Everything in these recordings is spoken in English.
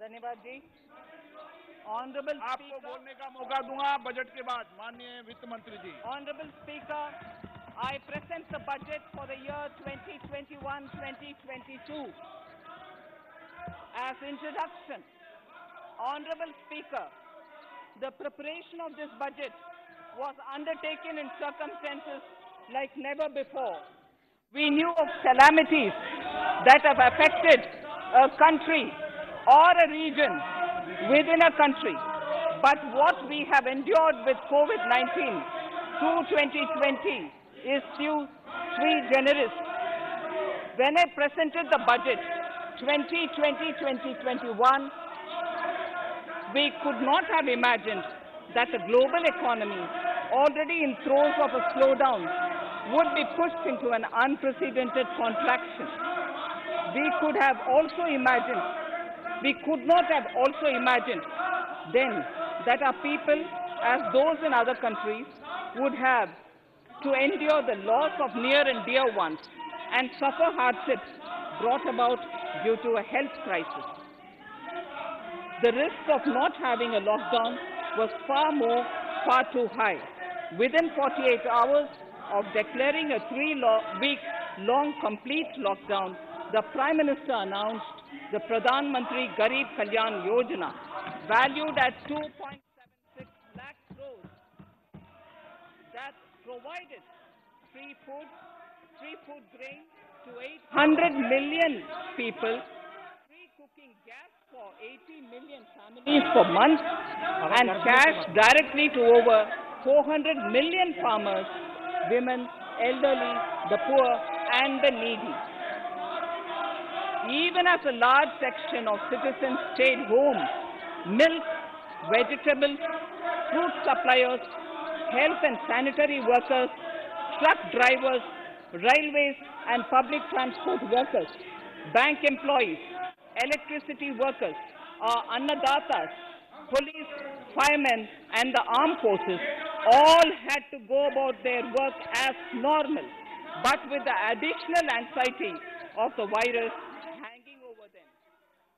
धन्यवाद जी। ऑनरेबल आपको बोलने का मौका दूंगा बजट के बाद, माननीय वित्त मंत्री जी। Honorable Speaker, I present the budget for the year 2021-2022 as introduction. Honorable Speaker, the preparation of this budget was undertaken in circumstances like never before. We knew of calamities that have affected a country or a region within a country. But what we have endured with COVID-19 through 2020 is sui generis. When I presented the budget 2020-2021, we could not have imagined that the global economy, already in throes of a slowdown, would be pushed into an unprecedented contraction. We could not have also imagined then that our people, as those in other countries, would have to endure the loss of near and dear ones and suffer hardships brought about due to a health crisis. The risk of not having a lockdown was far too high. Within 48 hours of declaring a 3-week-long complete lockdown, the Prime Minister announced the Pradhan Mantri Garib Kalyan Yojana, valued at 2.76 lakh crores, that provided free food grain to 800 million people, free cooking gas for 80 million families per month, and cash directly to over 400 million farmers, women, elderly, the poor, and the needy. Even as a large section of citizens stayed home, milk, vegetables, fruit suppliers, health and sanitary workers, truck drivers, railways and public transport workers, bank employees, electricity workers, our annadatas, police, firemen and the armed forces all had to go about their work as normal, but with the additional anxiety of the virus hanging over them.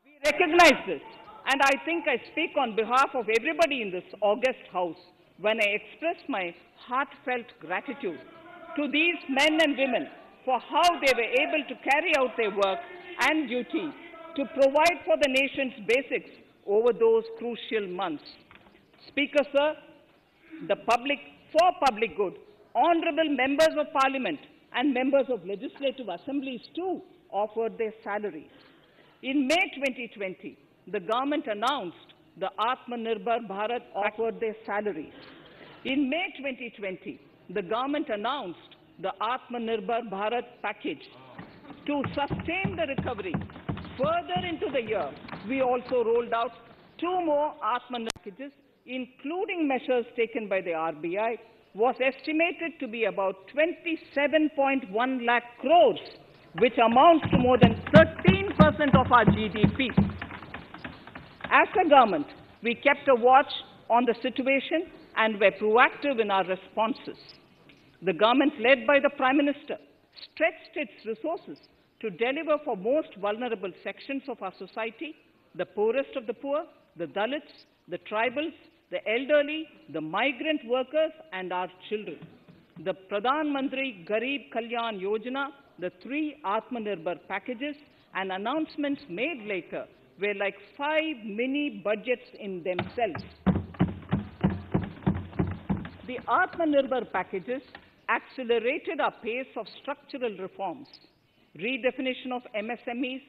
We recognize this, and I think I speak on behalf of everybody in this august house when I express my heartfelt gratitude to these men and women for how they were able to carry out their work and duty to provide for the nation's basics over those crucial months. Speaker, sir, for public good, honorable members of parliament and members of legislative assemblies too offered their salaries. In May 2020, the government announced the Atmanirbhar Bharat offered their salaries. In May 2020, the government announced the Atmanirbhar Bharat package. To sustain the recovery further into the year, we also rolled out 2 more Atmanirbhar packages, including measures taken by the RBI, was estimated to be about 27.1 lakh crores, which amounts to more than 13% of our GDP. As a government, we kept a watch on the situation and were proactive in our responses. The government, led by the Prime Minister, stretched its resources to deliver for most vulnerable sections of our society, the poorest of the poor, the Dalits, the tribals, the elderly, the migrant workers, and our children. The Pradhan Mantri Garib Kalyan Yojana, the 3 Atmanirbhar packages, and announcements made later were like 5 mini budgets in themselves. The Atmanirbhar packages accelerated our pace of structural reforms, redefinition of MSMEs,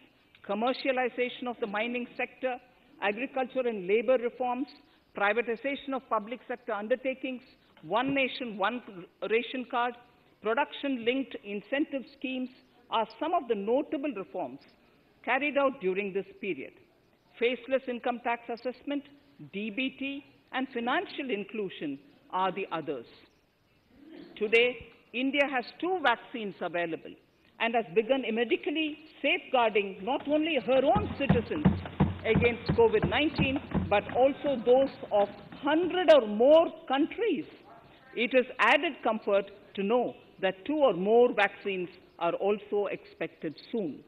commercialization of the mining sector, agriculture and labor reforms, privatization of public sector undertakings, one nation, one ration card, production-linked incentive schemes are some of the notable reforms carried out during this period. Faceless income tax assessment, DBT, and financial inclusion are the others. Today, India has 2 vaccines available and has begun medically safeguarding not only her own citizens against COVID-19, but also those of 100 or more countries. It is added comfort to know that 2 or more vaccines are also expected soon.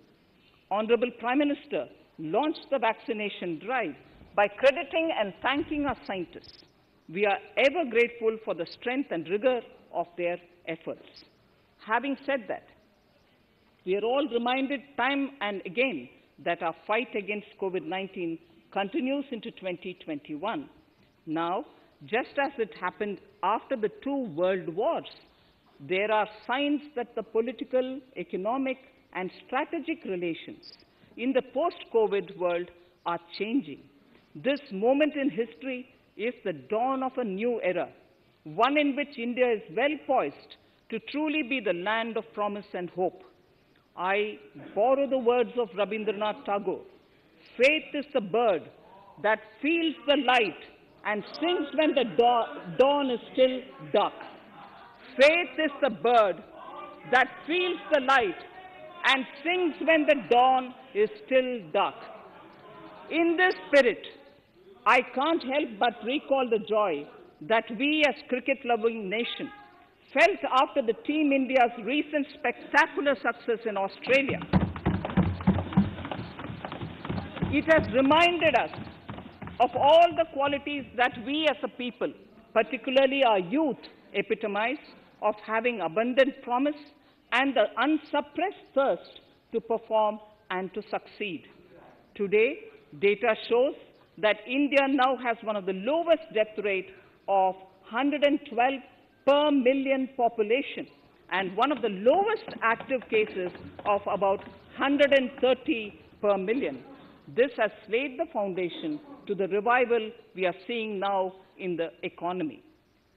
Honorable Prime Minister, launched the vaccination drive by crediting and thanking our scientists. We are ever grateful for the strength and rigor of their efforts. Having said that, we are all reminded time and again that our fight against COVID-19 continues into 2021. Now, just as it happened after the 2 world wars, there are signs that the political, economic, and strategic relations in the post-COVID world are changing. This moment in history is the dawn of a new era, one in which India is well poised to truly be the land of promise and hope. I borrow the words of Rabindranath Tagore. Faith is the bird that feels the light and sings when the dawn is still dark. Faith is the bird that feels the light and sings when the dawn is still dark. In this spirit, I can't help but recall the joy that we as cricket-loving nation felt after the Team India's recent spectacular success in Australia. It has reminded us of all the qualities that we as a people, particularly our youth, epitomize of having abundant promise and the unsuppressed thirst to perform and to succeed. Today, data shows that India now has one of the lowest death rate of 112 per million population and one of the lowest active cases of about 130 per million. This has laid the foundation to the revival we are seeing now in the economy.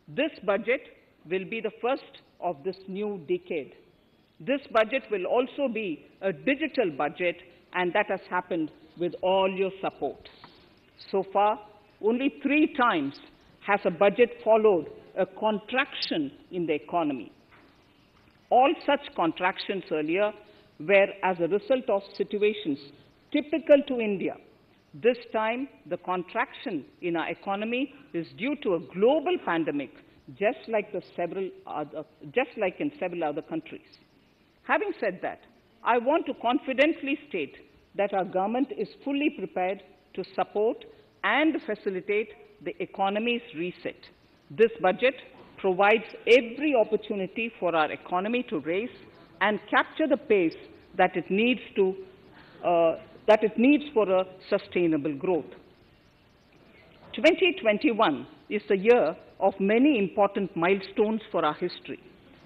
This budget will be the first of this new decade. This budget will also be a digital budget, and that has happened with all your support. So far, only 3 times has a budget followed a contraction in the economy. All such contractions earlier were as a result of situations typical to India. This time, the contraction in our economy is due to a global pandemic, just like in several other countries. Having said that, I want to confidently state that our government is fully prepared to support and facilitate the economy's reset. This budget provides every opportunity for our economy to raise and capture the pace that it needs for a sustainable growth. 2021 is the year of many important milestones for our history.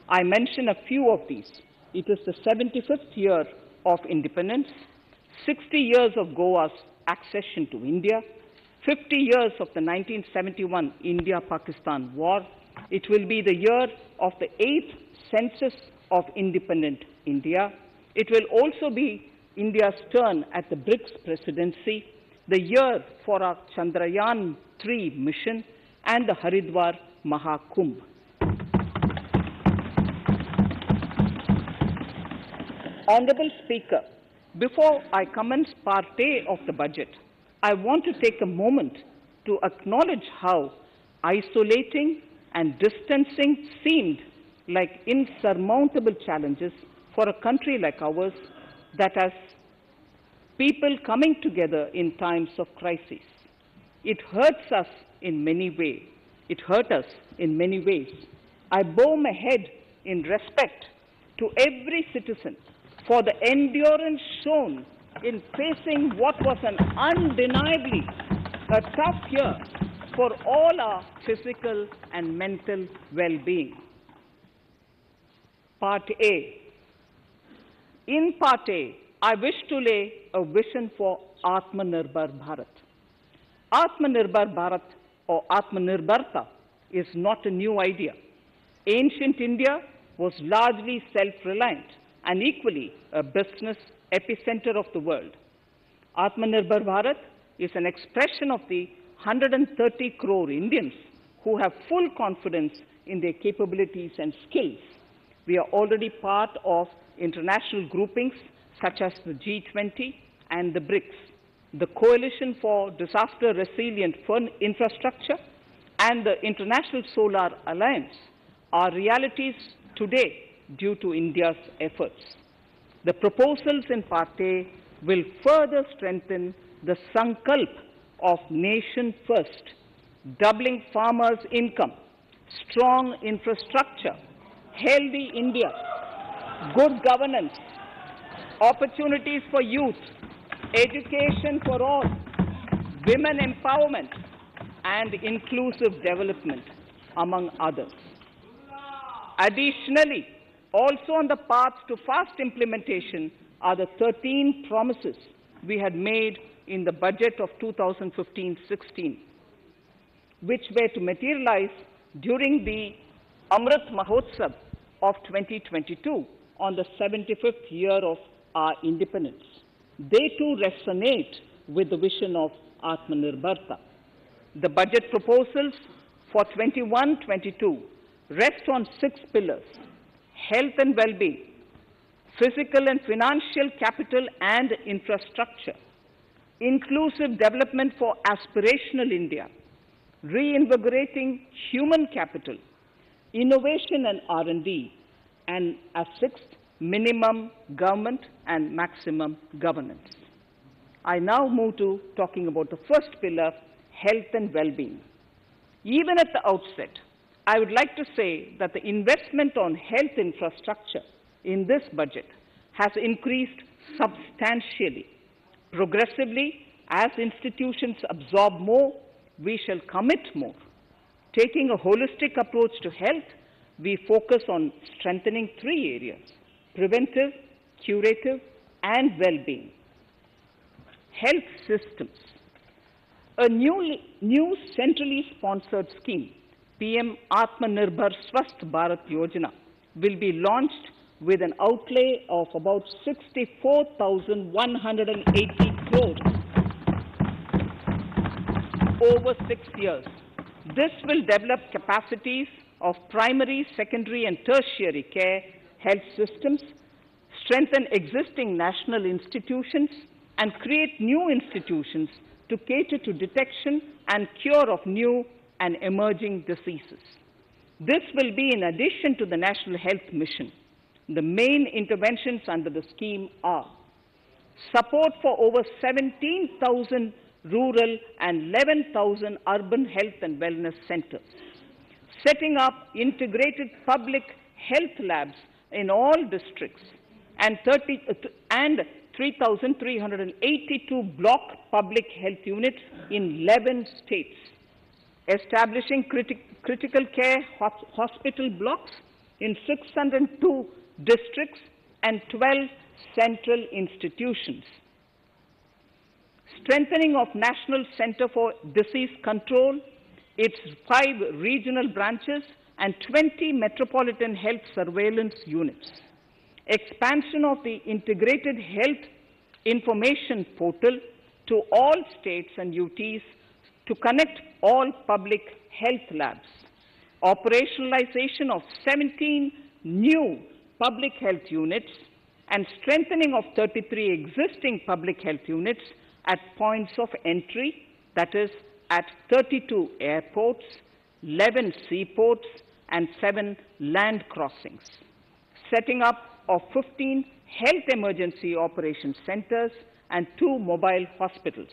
I mention a few of these. It is the 75th year of independence, 60 years of Goa's accession to India, 50 years of the 1971 India-Pakistan War. It will be the year of the 8th census of independent India. It will also be India's turn at the BRICS presidency, the year for our Chandrayaan-3 mission, and the Haridwar Mahakumbh. Honorable Speaker, before I commence Part A of the budget, I want to take a moment to acknowledge how isolating and distancing seemed like insurmountable challenges for a country like ours that has people coming together in times of crisis. It hurts us in many ways. It hurt us in many ways. I bow my head in respect to every citizen for the endurance shown in facing what was an undeniably a tough year for all our physical and mental well-being. Part A. In Part A, I wish to lay a vision for Atmanirbhar Bharat. Atmanirbhar Bharat or Atmanirbharta is not a new idea. Ancient India was largely self-reliant and equally a business epicenter of the world. Atmanirbhar Bharat is an expression of the 130 crore Indians who have full confidence in their capabilities and skills. We are already part of international groupings such as the G20 and the BRICS, the Coalition for Disaster Resilient Infrastructure, and the International Solar Alliance are realities today due to India's efforts. The proposals in Part A will further strengthen the sankalp of nation first, doubling farmers' income, strong infrastructure, healthy India, good governance, opportunities for youth, education for all, women empowerment, and inclusive development, among others. Additionally, also on the path to fast implementation are the 13 promises we had made in the budget of 2015-16, which were to materialize during the Amrit Mahotsav of 2022 on the 75th year of our independence. They too resonate with the vision of Atmanirbharta. The budget proposals for 21-22 rest on 6 pillars: health and well-being, physical and financial capital and infrastructure, inclusive development for aspirational India, reinvigorating human capital, innovation and R&D, and as 6th, minimum government and maximum governance. I now move to talking about the first pillar, health and well-being. Even at the outset, I would like to say that the investment on health infrastructure in this budget has increased substantially. Progressively, as institutions absorb more, we shall commit more. Taking a holistic approach to health, we focus on strengthening 3 areas: preventive, curative, and well-being. Health systems. A new centrally sponsored scheme, PM Atmanirbhar Swasth Bharat Yojana, will be launched with an outlay of about 64,180 crores over 6 years. This will develop capacities of primary, secondary, and tertiary care health systems, strengthen existing national institutions, and create new institutions to cater to detection and cure of new and emerging diseases. This will be in addition to the National Health Mission. The main interventions under the scheme are support for over 17,000 rural and 11,000 urban health and wellness centers, setting up integrated public health labs in all districts, and 3,382 block public health units in 11 states, establishing critical care hospital blocks in 602 districts and 12 central institutions, strengthening of National Center for Disease Control, its 5 regional branches and 20 metropolitan health surveillance units, expansion of the integrated health information portal to all states and UTs to connect all public health labs, operationalization of 17 new public health units, and strengthening of 33 existing public health units at points of entry, that is, at 32 airports, 11 seaports, and 7 land crossings, setting up of 15 health emergency operations centers and 2 mobile hospitals,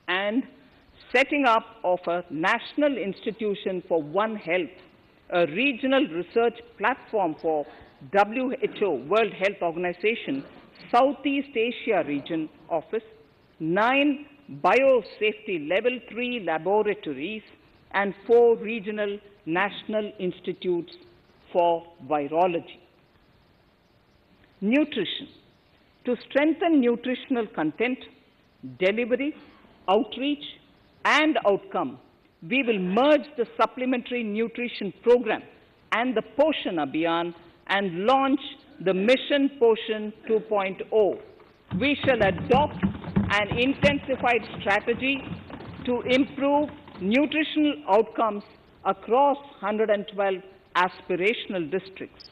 and setting up of a National Institution for One Health, a regional research platform for WHO, World Health Organization, Southeast Asia Region Office, 9 biosafety level 3 laboratories, and 4 regional national institutes for virology. Nutrition. To strengthen nutritional content, delivery, outreach, and outcome, we will merge the supplementary nutrition program and the Poshan Abhiyan and launch the Mission Poshan 2.0. We shall adopt an intensified strategy to improve nutritional outcomes across 112 aspirational districts.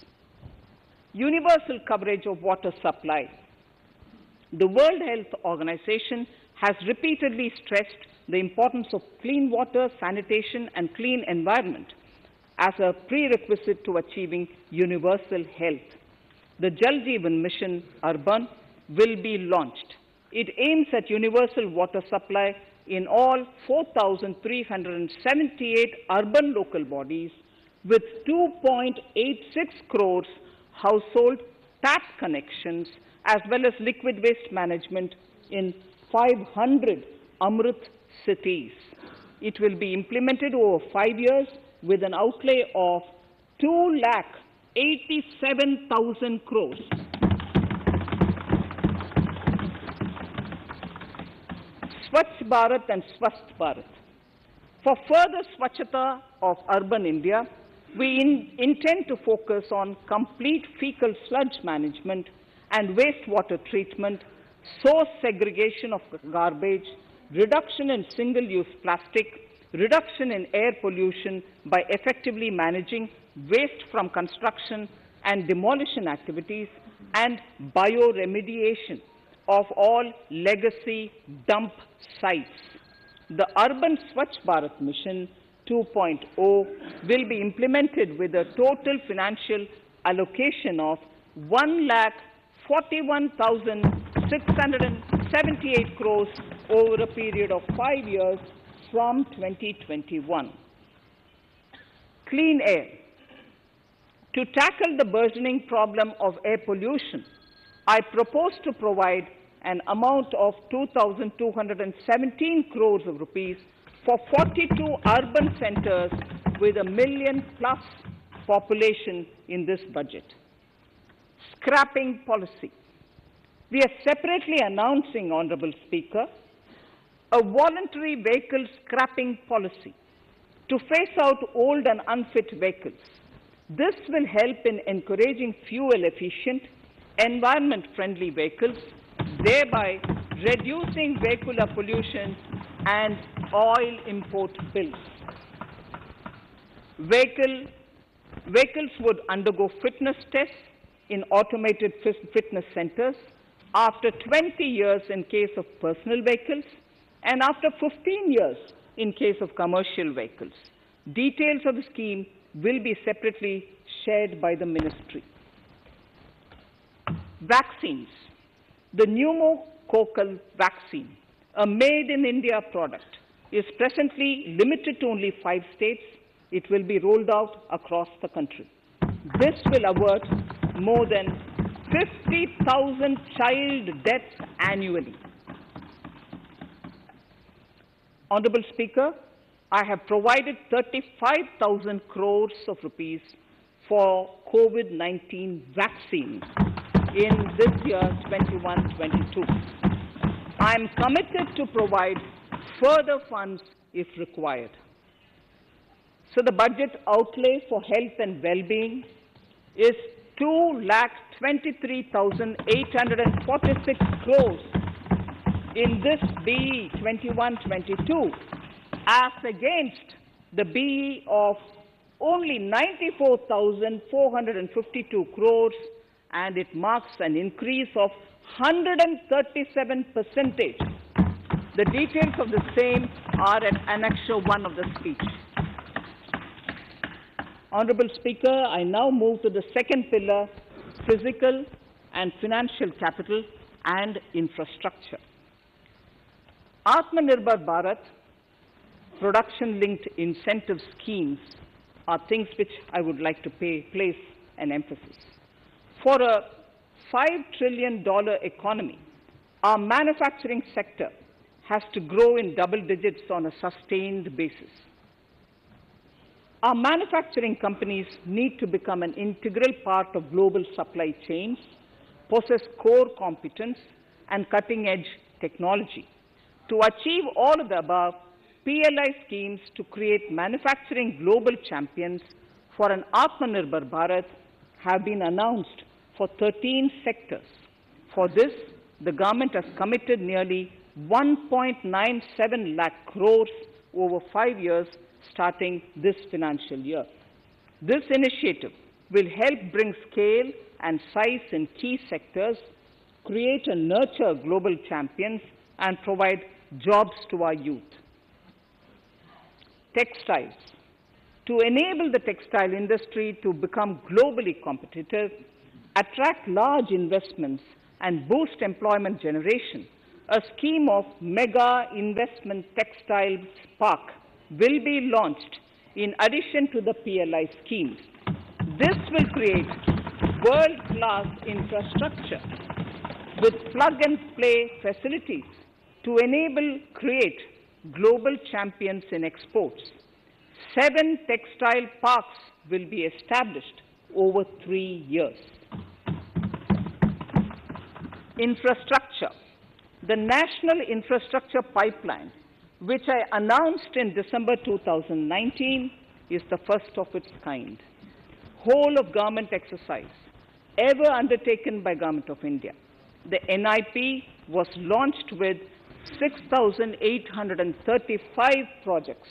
Universal coverage of water supply. The World Health Organization has repeatedly stressed the importance of clean water, sanitation, and clean environment as a prerequisite to achieving universal health. The Jal Jeevan Mission Urban will be launched. It aims at universal water supply in all 4,378 urban local bodies with 2.86 crores household tap connections, as well as liquid waste management in 500 Amrit cities. It will be implemented over 5 years with an outlay of 2,87,000 crores. Swachh Bharat and Swasth Bharat. For further Swachhata of urban India, we intend to focus on complete fecal sludge management and wastewater treatment, source segregation of garbage, reduction in single-use plastic, reduction in air pollution by effectively managing waste from construction and demolition activities, and bioremediation of all legacy dump sites. The Urban Swachh Bharat Mission 2.0 will be implemented with a total financial allocation of 1,41,678 crores over a period of 5 years from 2021. Clean air. To tackle the burgeoning problem of air pollution, I propose to provide an amount of 2,217 crores of rupees for 42 urban centers with a million-plus population in this budget. Scrapping policy. We are separately announcing, Honorable Speaker, a voluntary vehicle scrapping policy to phase out old and unfit vehicles. This will help in encouraging fuel-efficient, environment-friendly vehicles, thereby reducing vehicular pollution and oil import bills. Vehicles would undergo fitness tests in automated fitness centers after 20 years in case of personal vehicles and after 15 years in case of commercial vehicles. Details of the scheme will be separately shared by the Ministry. Vaccines. The pneumococcal vaccine, a made-in-India product, is presently limited to only 5 states. It will be rolled out across the country. This will avert more than 50,000 child deaths annually. Honorable Speaker, I have provided 35,000 crores of rupees for COVID-19 vaccines in this year 21-22. I am committed to provide further funds if required. So the budget outlay for health and well-being is 2,23,846 crores in this BE 21-22, as against the BE of only 94,452 crores, and it marks an increase of 137%. The details of the same are at Annexure 1 of the speech. Honorable Speaker, I now move to the second pillar, physical and financial capital and infrastructure. Atmanirbhar Bharat, production-linked incentive schemes are things which I would like to place an emphasis. For a $5 trillion economy, our manufacturing sector has to grow in double digits on a sustained basis. Our manufacturing companies need to become an integral part of global supply chains, possess core competence and cutting-edge technology. To achieve all of the above, PLI schemes to create manufacturing global champions for an Atmanirbhar Bharat have been announced for 13 sectors. For this, the government has committed nearly 1.97 lakh crores over 5 years starting this financial year. This initiative will help bring scale and size in key sectors, create and nurture global champions, and provide jobs to our youth. Textiles. To enable the textile industry to become globally competitive, attract large investments, and boost employment generation, a scheme of mega investment textiles park will be launched in addition to the PLI schemes. This will create world-class infrastructure with plug-and-play facilities to create global champions in exports. 7 textile parks will be established over 3 years. Infrastructure. The National Infrastructure Pipeline, which I announced in December 2019, is the first of its kind. Whole of government exercise ever undertaken by Government of India. The NIP was launched with 6,835 projects.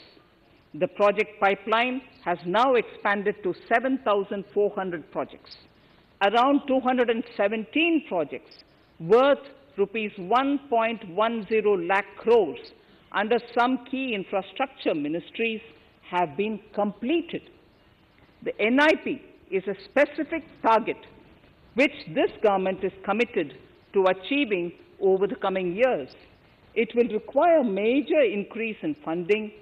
The project pipeline has now expanded to 7,400 projects. Around 217 projects worth rupees 1.10 lakh crores under some key infrastructure ministries have been completed. The NIP is a specific target which this government is committed to achieving over the coming years. It will require major increase in funding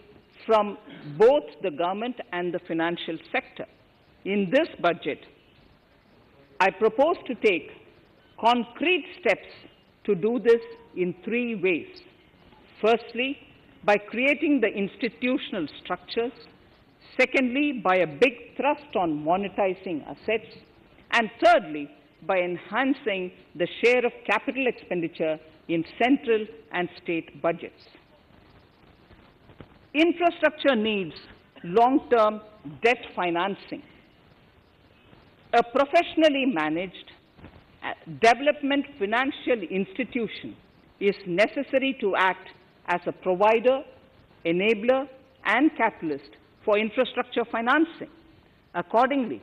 from both the government and the financial sector. In this budget, I propose to take concrete steps to do this in 3 ways. Firstly, by creating the institutional structures. Secondly, by a big thrust on monetizing assets. And thirdly, by enhancing the share of capital expenditure in central and state budgets. Infrastructure needs long-term debt financing. A professionally managed development financial institution is necessary to act as a provider, enabler, and catalyst for infrastructure financing. Accordingly,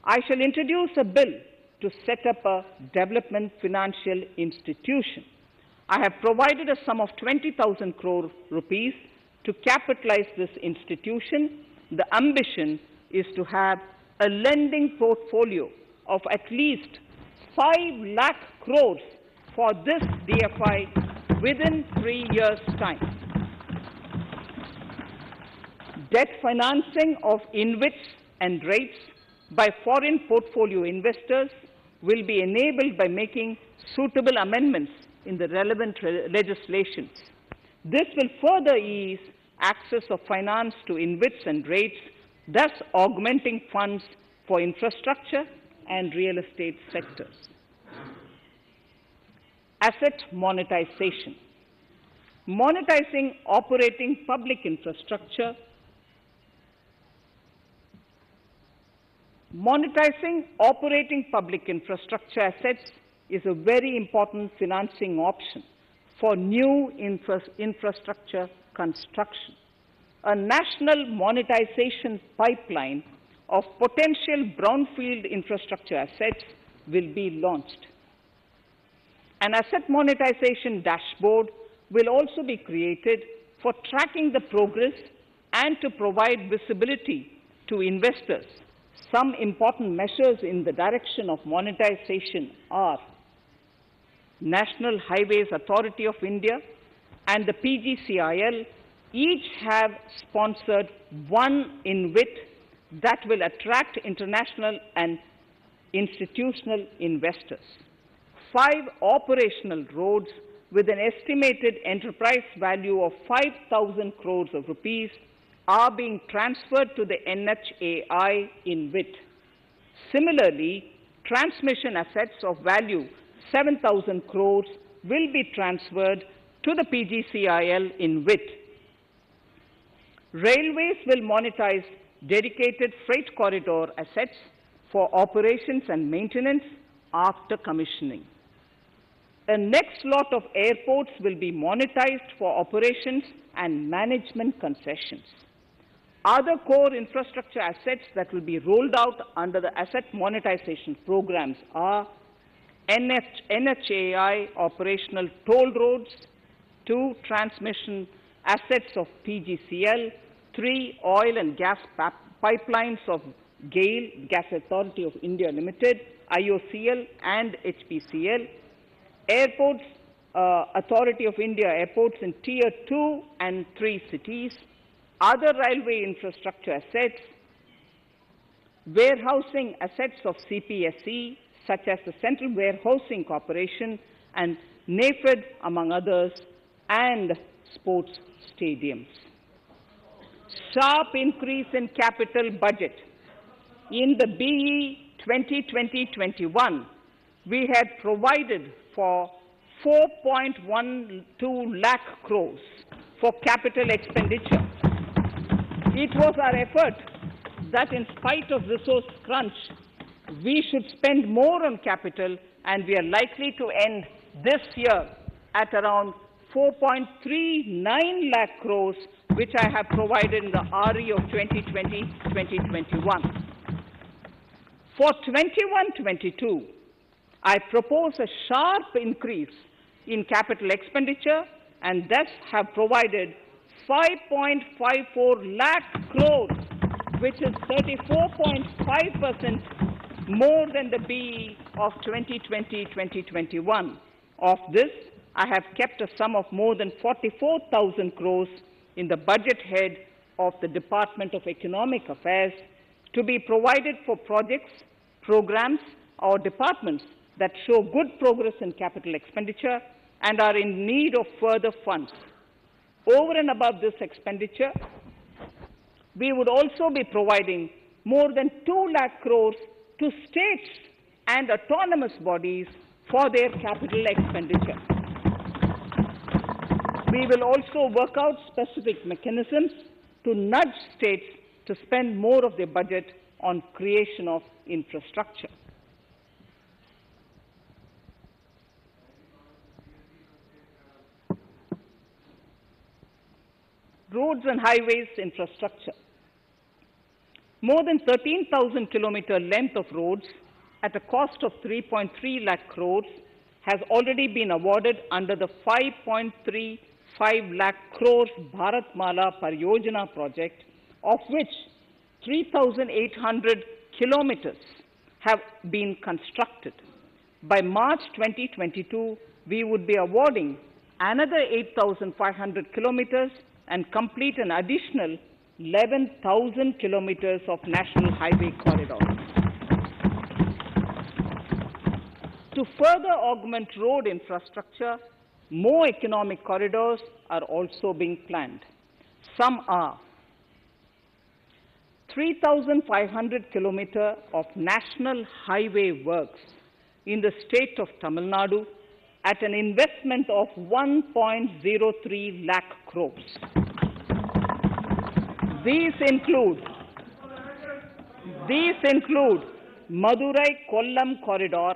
I shall introduce a bill to set up a development financial institution. I have provided a sum of 20,000 crore rupees to capitalize this institution. The ambition is to have a lending portfolio of at least 5 lakh crores for this DFI within 3 years' time. Debt financing of InvITs and rates by foreign portfolio investors will be enabled by making suitable amendments in the relevant legislations. This will further ease access of finance to InvITs and rates, thus augmenting funds for infrastructure and real estate sectors. Asset monetization. Monetizing operating public infrastructure. Monetizing operating public infrastructure assets is a very important financing option for new infrastructure construction. A national monetization pipeline of potential brownfield infrastructure assets will be launched. An asset monetization dashboard will also be created for tracking the progress and to provide visibility to investors. Some important measures in the direction of monetization are National Highways Authority of India and the PGCIL each have sponsored one InvIT that will attract international and institutional investors. 5 operational roads with an estimated enterprise value of 5,000 crores of rupees are being transferred to the NHAI InvIT. Similarly, transmission assets of value 7,000 crores will be transferred to the PGCIL InvIT. Railways will monetize dedicated freight corridor assets for operations and maintenance after commissioning. The next lot of airports will be monetized for operations and management concessions. Other core infrastructure assets that will be rolled out under the asset monetization programs are NHAI operational toll roads, 2 transmission assets of PGCL, 3 oil and gas pipelines of GAIL, Gas Authority of India Limited, IOCL and HPCL, Airports Authority of India airports in Tier 2 and 3 cities, other railway infrastructure assets, warehousing assets of CPSE, such as the Central Warehousing Corporation and NAFED, among others, and sports stadiums. Sharp increase in capital budget. In the BE 2020-21, we had provided for 4.12 lakh crores for capital expenditure. It was our effort that in spite of resource crunch, we should spend more on capital, and we are likely to end this year at around 4.39 lakh crores, which I have provided in the RE of 2020-2021. For 21-22, I propose a sharp increase in capital expenditure and thus have provided 5.54 lakh crores, which is 34.5% more than the BE of 2020-2021. Of this, I have kept a sum of more than 44,000 crores in the budget head of the Department of Economic Affairs to be provided for projects, programs, or departments that show good progress in capital expenditure and are in need of further funds. Over and above this expenditure, we would also be providing more than 2 lakh crores to states and autonomous bodies for their capital expenditure. We will also work out specific mechanisms to nudge states to spend more of their budget on creation of infrastructure. Roads and highways infrastructure. More than 13,000 kilometer length of roads at a cost of 3.3 lakh crores has already been awarded under the 5.35 lakh crores Bharatmala Pariyojana project, of which 3,800 kilometers have been constructed. By March 2022, we would be awarding another 8,500 kilometers and complete an additional 11,000 kilometers of national highway corridors. To further augment road infrastructure, more economic corridors are also being planned. Some are 3,500 kilometers of national highway works in the state of Tamil Nadu at an investment of 1.03 lakh crores. These include Madurai-Kollam corridor,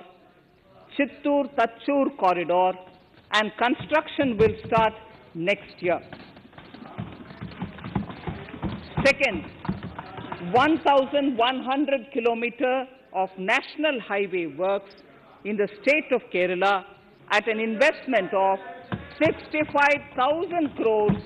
Chittoor-Tachur corridor, and construction will start next year. Second, 1,100 kilometers of national highway works in the state of Kerala at an investment of 65,000 crores,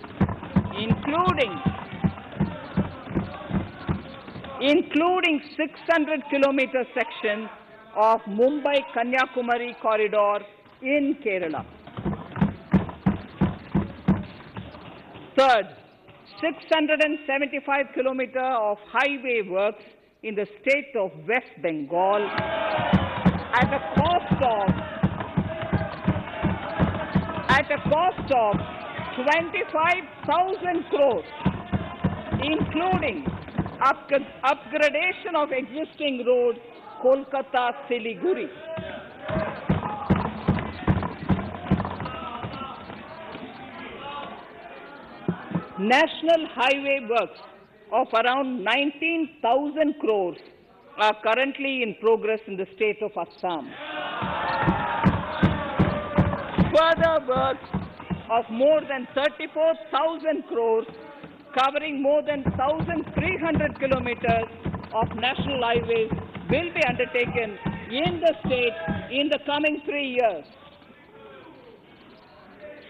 including 600 kilometer section of Mumbai-Kanyakumari corridor in Kerala. Third, 675 kilometers of highway works in the state of West Bengal at a cost of 25,000 crores, including upgradation of existing road Kolkata-Siliguri. National highway works of around 19,000 crores are currently in progress in the state of Assam. Further works of more than 34,000 crores covering more than 1,300 kilometers of national highways will be undertaken in the state in the coming 3 years.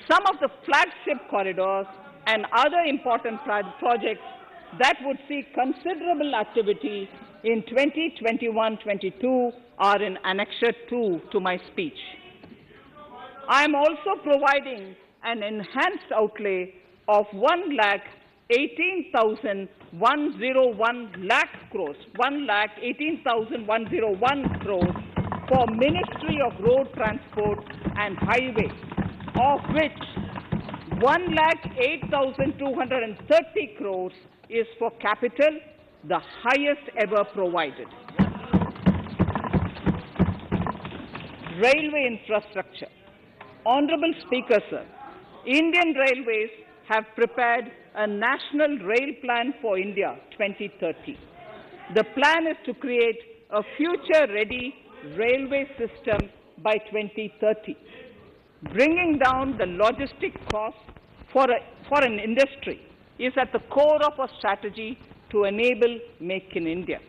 Some of the flagship corridors and other important projects that would see considerable activity in 2021-22 are in Annexure 2 to my speech. I am also providing an enhanced outlay of 1,18,101 lakh crores, 1,18,101 crores for Ministry of Road Transport and Highways, of which 1,08,230 crores is for capital, the highest ever provided. Railway infrastructure. Honorable Speaker, sir, Indian Railways have prepared a National Rail Plan for India 2030. The plan is to create a future-ready railway system by 2030, bringing down the logistic costs for an industry is at the core of our strategy to enable Make in India.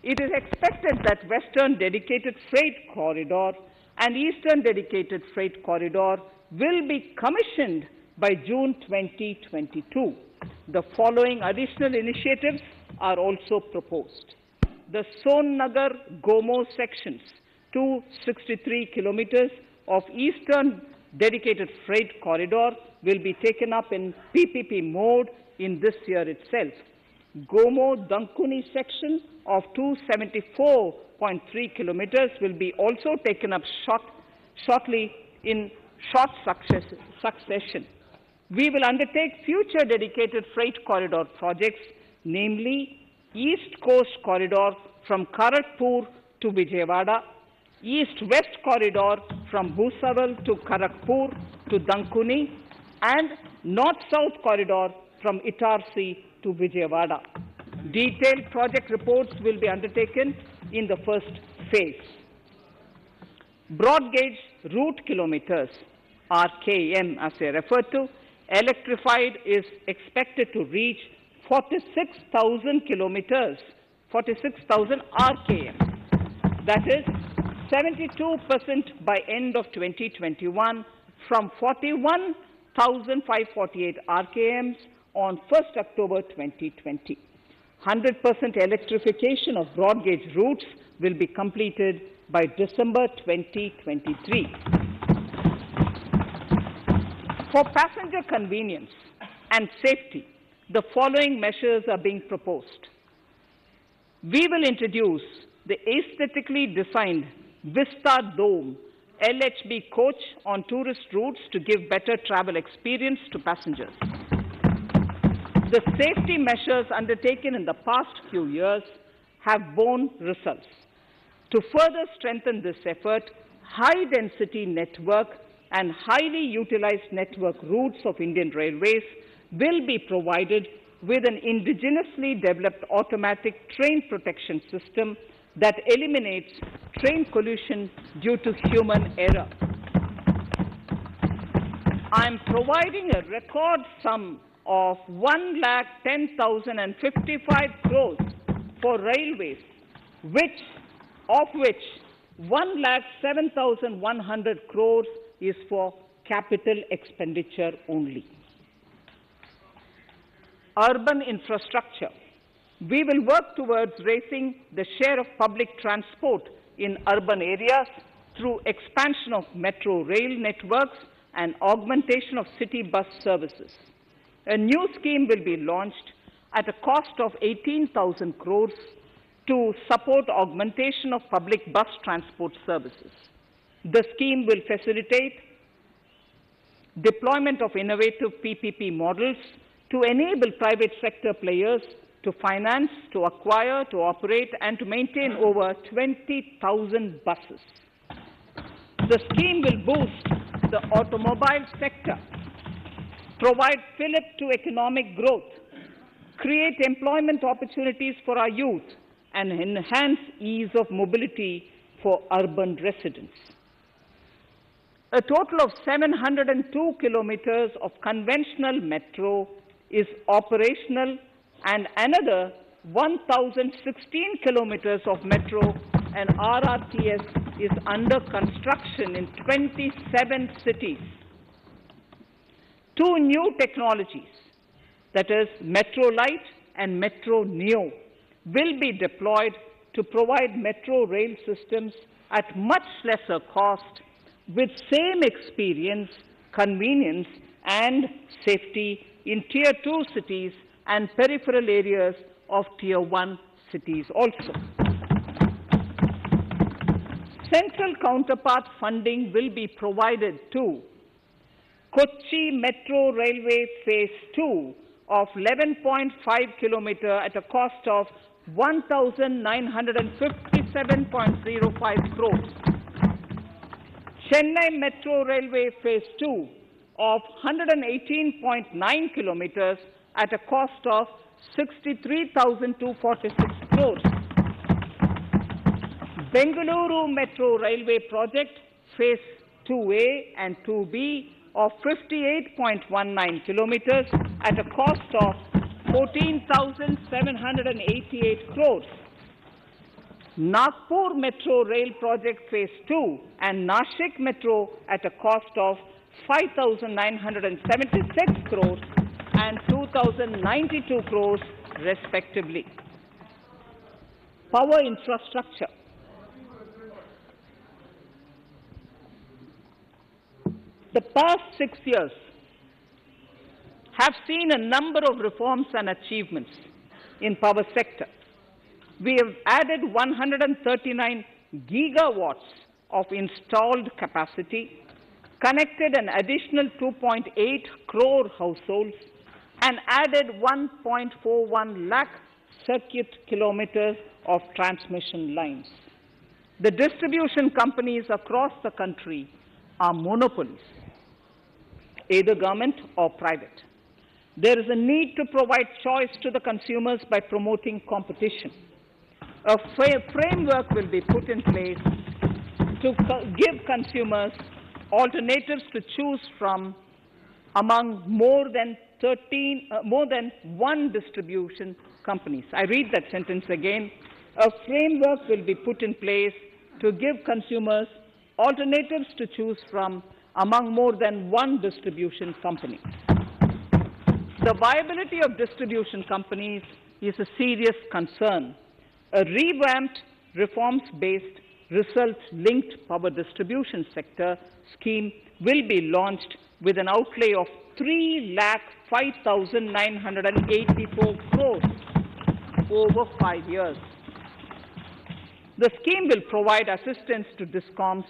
It is expected that Western Dedicated Freight Corridor and Eastern Dedicated Freight Corridor will be commissioned by June 2022. The following additional initiatives are also proposed. The Sonnagar-Gomo sections, 263 kilometers of Eastern Dedicated Freight Corridor, will be taken up in PPP mode in this year itself. Gomo-Dankuni section of 274.3 kilometers will be also taken up shortly in short succession. We will undertake future dedicated freight corridor projects, namely East Coast Corridor from Kharagpur to Vijayawada, East-West Corridor from Bhusaval to Kharagpur to Dankuni, and North-South Corridor from Itarsi to Vijayawada. Detailed project reports will be undertaken in the first phase. Broad gauge route kilometers, RKM as I referred to, electrified is expected to reach 46,000 kilometers, 46,000 RKM. That is 72% by end of 2021 from 41,548 RKMs on 1st October 2020. 100% electrification of broad gauge routes will be completed by December 2023. For passenger convenience and safety, the following measures are being proposed. We will introduce the aesthetically designed Vista Dome LHB coach on tourist routes to give better travel experience to passengers. The safety measures undertaken in the past few years have borne results. To further strengthen this effort, high-density network and highly utilized network routes of Indian Railways will be provided with an indigenously developed automatic train protection system that eliminates train collision due to human error. I am providing a record sum of 1,10,055 crores for railways, of which 1,07,100 crores is for capital expenditure only. Urban infrastructure. We will work towards raising the share of public transport in urban areas through expansion of metro rail networks and augmentation of city bus services. A new scheme will be launched at a cost of 18,000 crores to support augmentation of public bus transport services. The scheme will facilitate deployment of innovative PPP models to enable private sector players to finance, to acquire, to operate, and to maintain over 20,000 buses. The scheme will boost the automobile sector, provide fillip to economic growth, create employment opportunities for our youth, and enhance ease of mobility for urban residents. A total of 702 kilometers of conventional metro is operational, and another 1,016 kilometers of metro and RRTS is under construction in 27 cities. Two new technologies, that is Metro Light and Metro Neo, will be deployed to provide metro rail systems at much lesser cost with same experience, convenience and safety in Tier 2 cities and peripheral areas of Tier 1 cities also. Central counterpart funding will be provided to Kochi Metro Railway Phase 2 of 11.5 km at a cost of 1,957.05 crores. Chennai Metro Railway Phase 2 of 118.9 kilometers at a cost of 63,246 crores. Bengaluru Metro Railway Project Phase 2A and 2B of 58.19 kilometers at a cost of 14,788 crores. Nagpur Metro Rail Project Phase 2 and Nashik Metro at a cost of 5,976 crores and 2,092 crores respectively. Power infrastructure. The past 6 years have seen a number of reforms and achievements in power sector. We have added 139 gigawatts of installed capacity, connected an additional 2.8 crore households, and added 1.41 lakh circuit kilometers of transmission lines. The distribution companies across the country are monopolies, either government or private. There is a need to provide choice to the consumers by promoting competition. A framework will be put in place to give consumers alternatives to choose from among more than one distribution companies. I read that sentence again. A framework will be put in place to give consumers alternatives to choose from among more than one distribution company. The viability of distribution companies is a serious concern. A revamped, reforms-based, results-linked power distribution sector scheme will be launched with an outlay of 3,05,984 crores over 5 years. The scheme will provide assistance to DISCOMs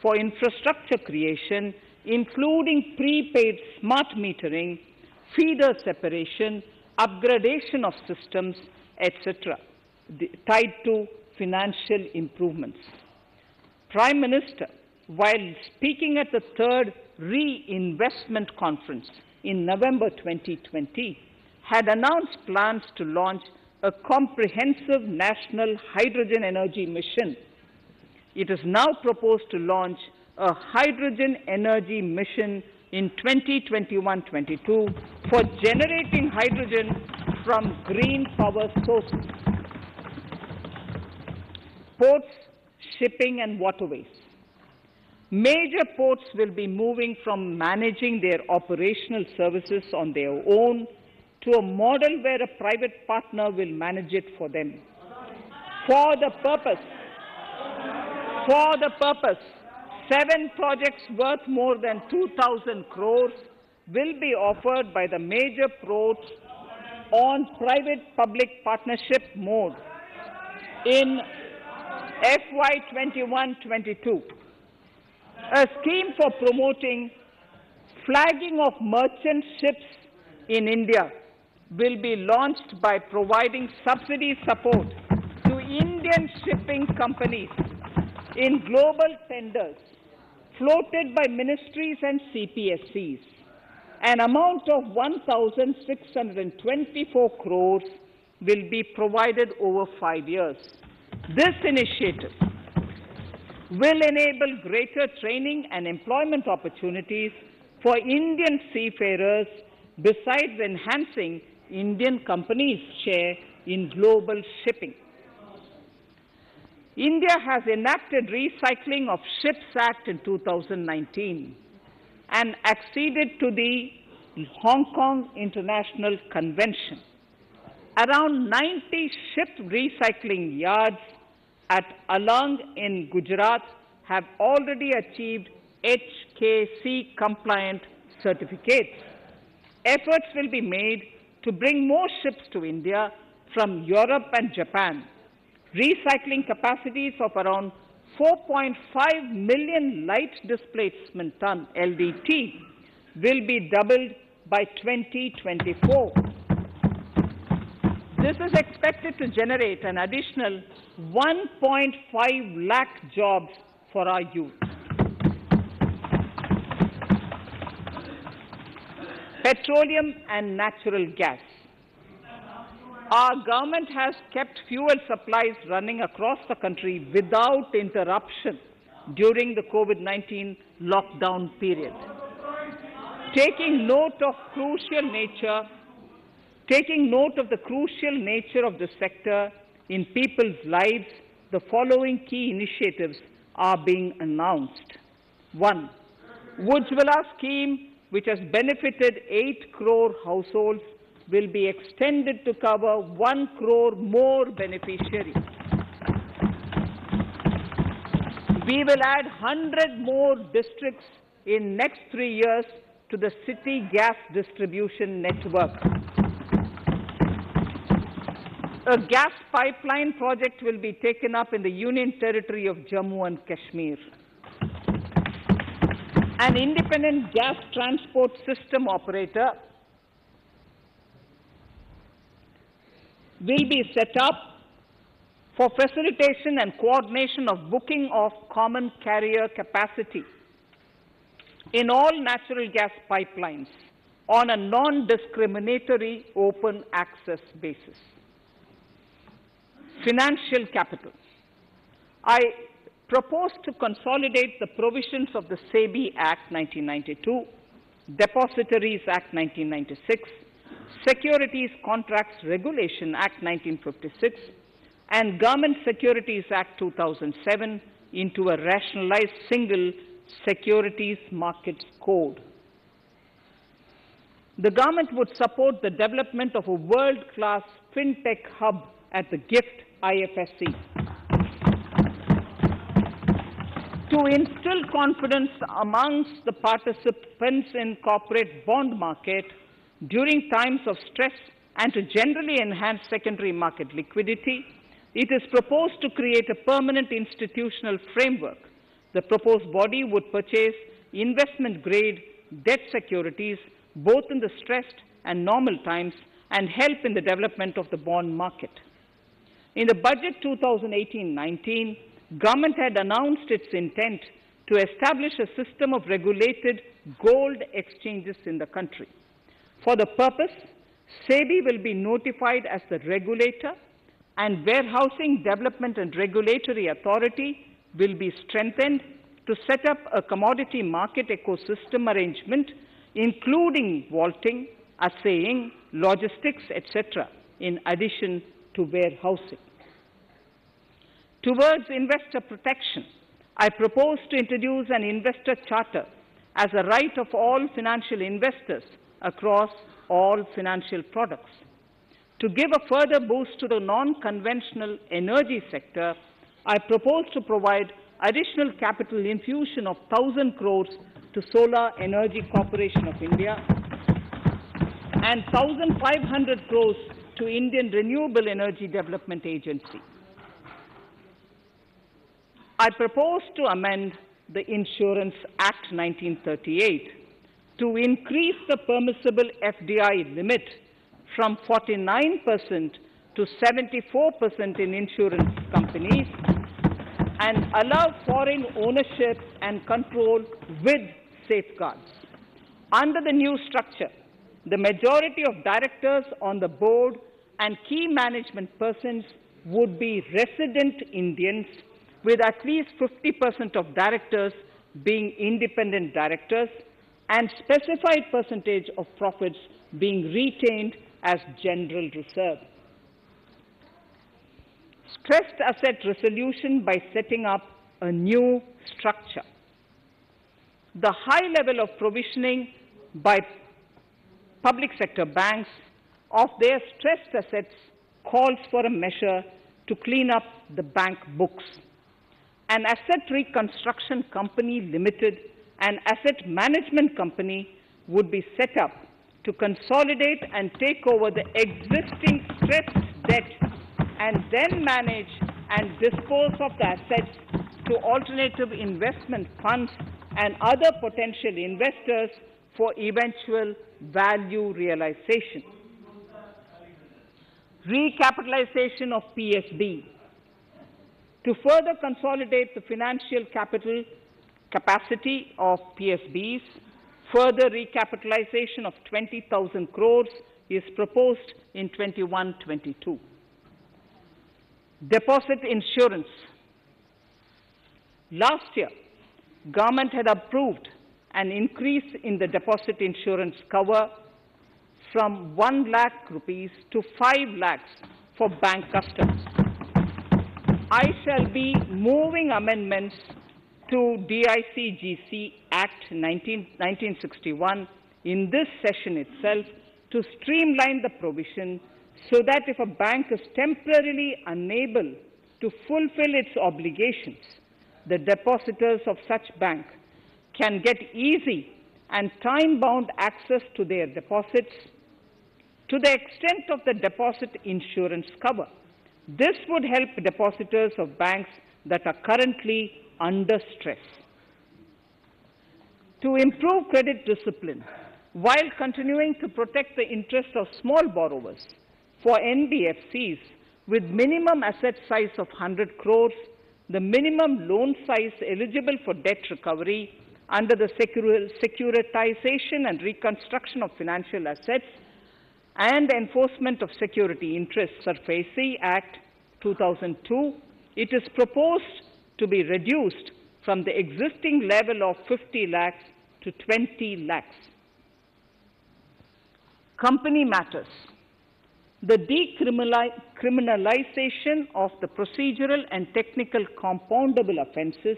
for infrastructure creation, including prepaid smart metering, feeder separation, upgradation of systems, etc., tied to financial improvements. Prime Minister, while speaking at the third Reinvestment Conference in November 2020, had announced plans to launch a comprehensive national hydrogen energy mission. It is now proposed to launch a hydrogen energy mission in 2021-22 for generating hydrogen from green power sources. Ports, shipping and waterways. Major ports will be moving from managing their operational services on their own to a model where a private partner will manage it for them. For the purpose, 7 projects worth more than 2,000 crores will be offered by the major ports on private-public partnership mode in FY 21-22. A scheme for promoting flagging of merchant ships in India will be launched by providing subsidy support to Indian shipping companies in global tenders floated by ministries and CPSCs. An amount of 1,624 crores will be provided over 5 years. This initiative will enable greater training and employment opportunities for Indian seafarers, besides enhancing Indian companies' share in global shipping. India has enacted Recycling of Ships Act in 2019 and acceded to the Hong Kong International Convention. Around 90 ship recycling yards at Alang in Gujarat have already achieved HKC compliant certificates. Efforts will be made to bring more ships to India from Europe and Japan. Recycling capacities of around 4.5 million light displacement ton LDT will be doubled by 2024. This is expected to generate an additional 1.5 lakh jobs for our youth. Petroleum and natural gas. Our government has kept fuel supplies running across the country without interruption during the COVID-19 lockdown period. Taking note of the crucial nature of the sector in people's lives, the following key initiatives are being announced. 1. Ujjwala scheme, which has benefited 8 crore households, will be extended to cover 1 crore more beneficiaries. We will add 100 more districts in next 3 years to the city gas distribution network. A gas pipeline project will be taken up in the Union Territory of Jammu and Kashmir. An independent gas transport system operator will be set up for facilitation and coordination of booking of common carrier capacity in all natural gas pipelines on a non-discriminatory open access basis. Financial capital. I propose to consolidate the provisions of the SEBI Act 1992, Depositories Act 1996, Securities Contracts Regulation Act 1956, and Government Securities Act 2007 into a rationalized single securities markets code. The government would support the development of a world-class fintech hub at the GIFT Ifsc. To instill confidence amongst the participants in corporate bond market during times of stress and to generally enhance secondary market liquidity, it is proposed to create a permanent institutional framework. The proposed body would purchase investment-grade debt securities both in the stressed and normal times and help in the development of the bond market. In the budget 2018-19, government had announced its intent to establish a system of regulated gold exchanges in the country. For the purpose, SEBI will be notified as the regulator, and Warehousing Development and Regulatory Authority will be strengthened to set up a commodity market ecosystem arrangement, including vaulting, assaying, logistics, etc., in addition to warehousing. Towards investor protection, I propose to introduce an investor charter as a right of all financial investors across all financial products. To give a further boost to the non-conventional energy sector, I propose to provide additional capital infusion of 1,000 crores to Solar Energy Corporation of India and 1,500 crores to Indian Renewable Energy Development Agency. I propose to amend the Insurance Act 1938 to increase the permissible FDI limit from 49% to 74% in insurance companies and allow foreign ownership and control with safeguards. Under the new structure, the majority of directors on the board and key management persons would be resident Indians, with at least 50% of directors being independent directors and specified percentage of profits being retained as general reserve. Stressed asset resolution by setting up a new structure. The high level of provisioning by public sector banks of their stressed assets calls for a measure to clean up the bank books. An asset reconstruction company limited an asset management company would be set up to consolidate and take over the existing stressed debt and then manage and dispose of the assets to alternative investment funds and other potential investors for eventual value realization. Recapitalization of PSB. To further consolidate the financial capital capacity of PSBs, further recapitalization of 20,000 crores is proposed in 21-22. Deposit insurance. Last year, government had approved an increase in the deposit insurance cover from 1 lakh rupees to 5 lakhs for bank customers. I shall be moving amendments to DICGC Act 1961 in this session itself to streamline the provision so that if a bank is temporarily unable to fulfill its obligations, the depositors of such bank can get easy and time-bound access to their deposits to the extent of the deposit insurance cover. This would help depositors of banks that are currently under stress. To improve credit discipline, while continuing to protect the interests of small borrowers, for NBFCs with minimum asset size of 100 crores, the minimum loan size eligible for debt recovery under the Securitization and Reconstruction of Financial Assets and Enforcement of Security Interests SARFAESI Act 2002, it is proposed to be reduced from the existing level of 50 lakhs to 20 lakhs. Company matters. The decriminalization of the procedural and technical compoundable offences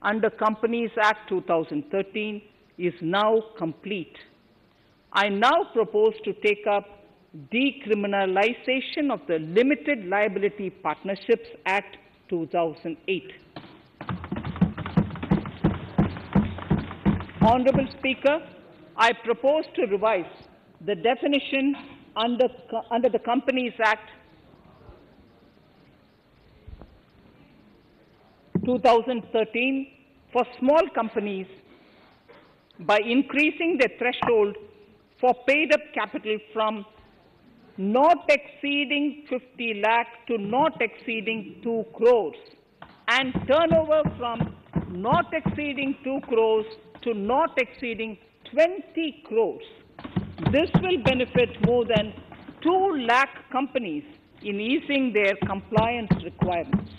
under Companies Act 2013 is now complete. I now propose to take up decriminalization of the Limited Liability Partnerships Act 2008. Honourable Speaker, I propose to revise the definition under the Companies Act 2013 for small companies by increasing the threshold for paid-up capital from not exceeding 50 lakh to not exceeding 2 crores and turnover from not exceeding 2 crores to not exceeding 20 crores. This will benefit more than 2 lakh companies in easing their compliance requirements.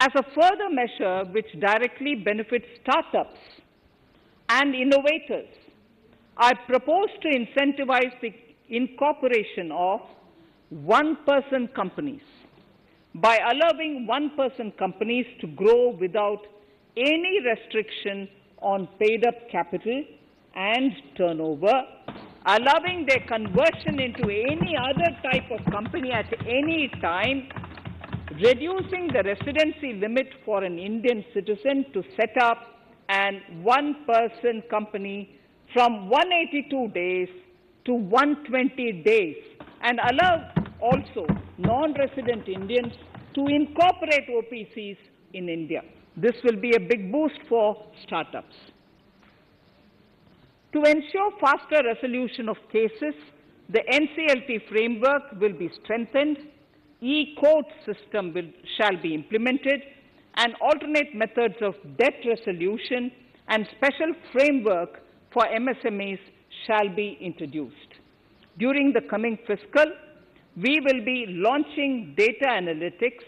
As a further measure which directly benefits startups and innovators, I propose to incentivize the incorporation of one-person companies by allowing one-person companies to grow without any restriction on paid-up capital and turnover, allowing their conversion into any other type of company at any time, reducing the residency limit for an Indian citizen to set up an one-person company from 182 days to 120 days, and allow also non-resident Indians to incorporate OPCs in India. This will be a big boost for startups. To ensure faster resolution of cases, the NCLT framework will be strengthened, e-court system shall be implemented, and alternate methods of debt resolution and special framework for MSMEs shall be introduced. During the coming fiscal, we will be launching data analytics,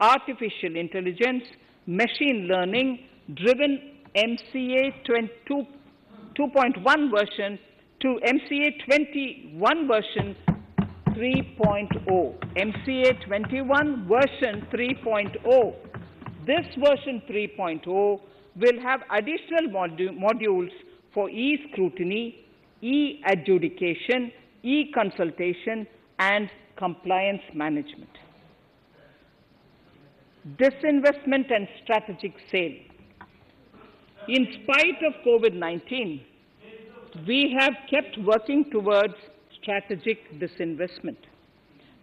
artificial intelligence, machine learning driven MCA 2.1 version to MCA 21 version 3.0. MCA 21 version 3.0. This version 3.0 will have additional modules for e-scrutiny, e-adjudication, e-consultation, and compliance management. Disinvestment and strategic sale. In spite of COVID-19, we have kept working towards strategic disinvestment.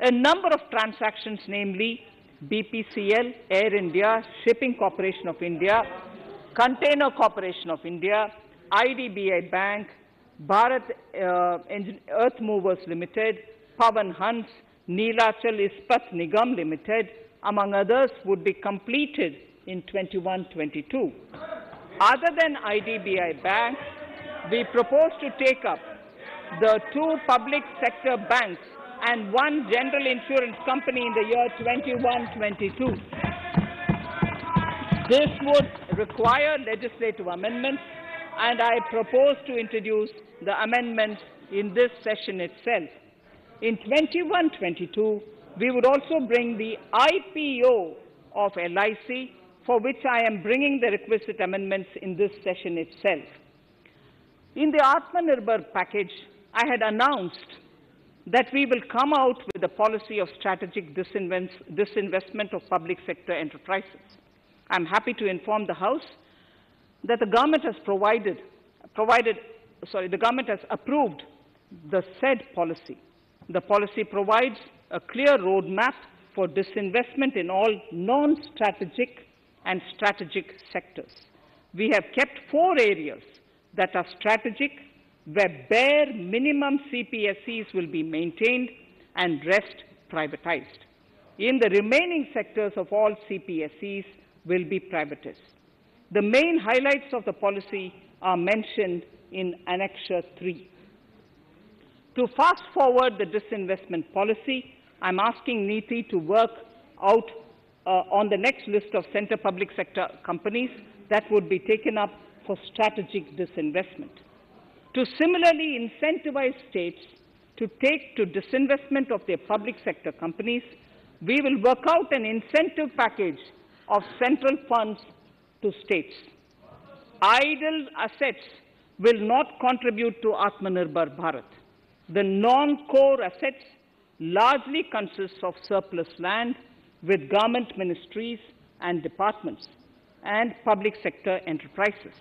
A number of transactions, namely BPCL, Air India, Shipping Corporation of India, Container Corporation of India, IDBI Bank, Bharat Earth Movers Limited, Pawan Hans, Neelachal Ispat Nigam Limited, among others, would be completed in 21-22. Other than IDBI Bank, we propose to take up the 2 public sector banks and 1 general insurance company in the year 21-22. This would require legislative amendments, and I propose to introduce the amendments in this session itself. In 21-22, we would also bring the IPO of LIC, for which I am bringing the requisite amendments in this session itself. In the Atmanirbhar package, I had announced that we will come out with a policy of strategic disinvestment of public sector enterprises. I am happy to inform the House that the government has the government has approved the said policy. The policy provides a clear roadmap for disinvestment in all non-strategic and strategic sectors. We have kept 4 areas that are strategic, where bare minimum CPSEs will be maintained and rest privatized. In the remaining sectors of all CPSEs will be privatized. The main highlights of the policy are mentioned in Annexure 3. To fast forward the disinvestment policy, I am asking NITI to work out on the next list of centre public sector companies that would be taken up for strategic disinvestment. To similarly incentivize states to take to disinvestment of their public sector companies, we will work out an incentive package of central funds to states. Idle assets will not contribute to Atmanirbhar Bharat. The non-core assets largely consist of surplus land with government ministries and departments and public sector enterprises.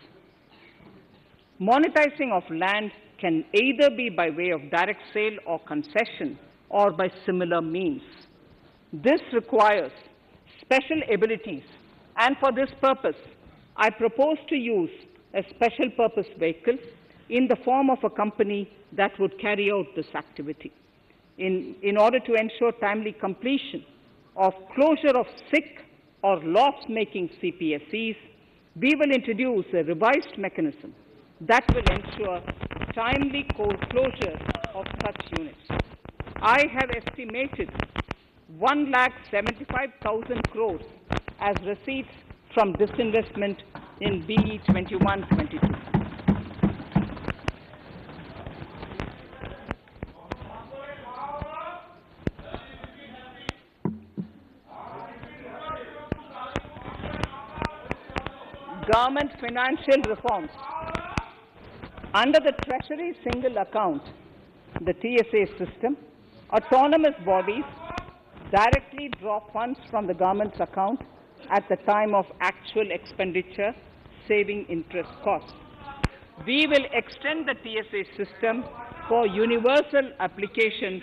Monetizing of land can either be by way of direct sale or concession or by similar means. This requires special abilities, and for this purpose, I propose to use a special purpose vehicle in the form of a company that would carry out this activity. In order to ensure timely completion of closure of sick or loss-making CPSEs, we will introduce a revised mechanism that will ensure timely closure of such units. I have estimated 1,75,000 crores as receipts from disinvestment in BE 21-22. Government financial reforms. Under the Treasury single account, the TSA system, autonomous bodies directly draw funds from the government's account at the time of actual expenditure, saving interest costs. We will extend the TSA system for universal application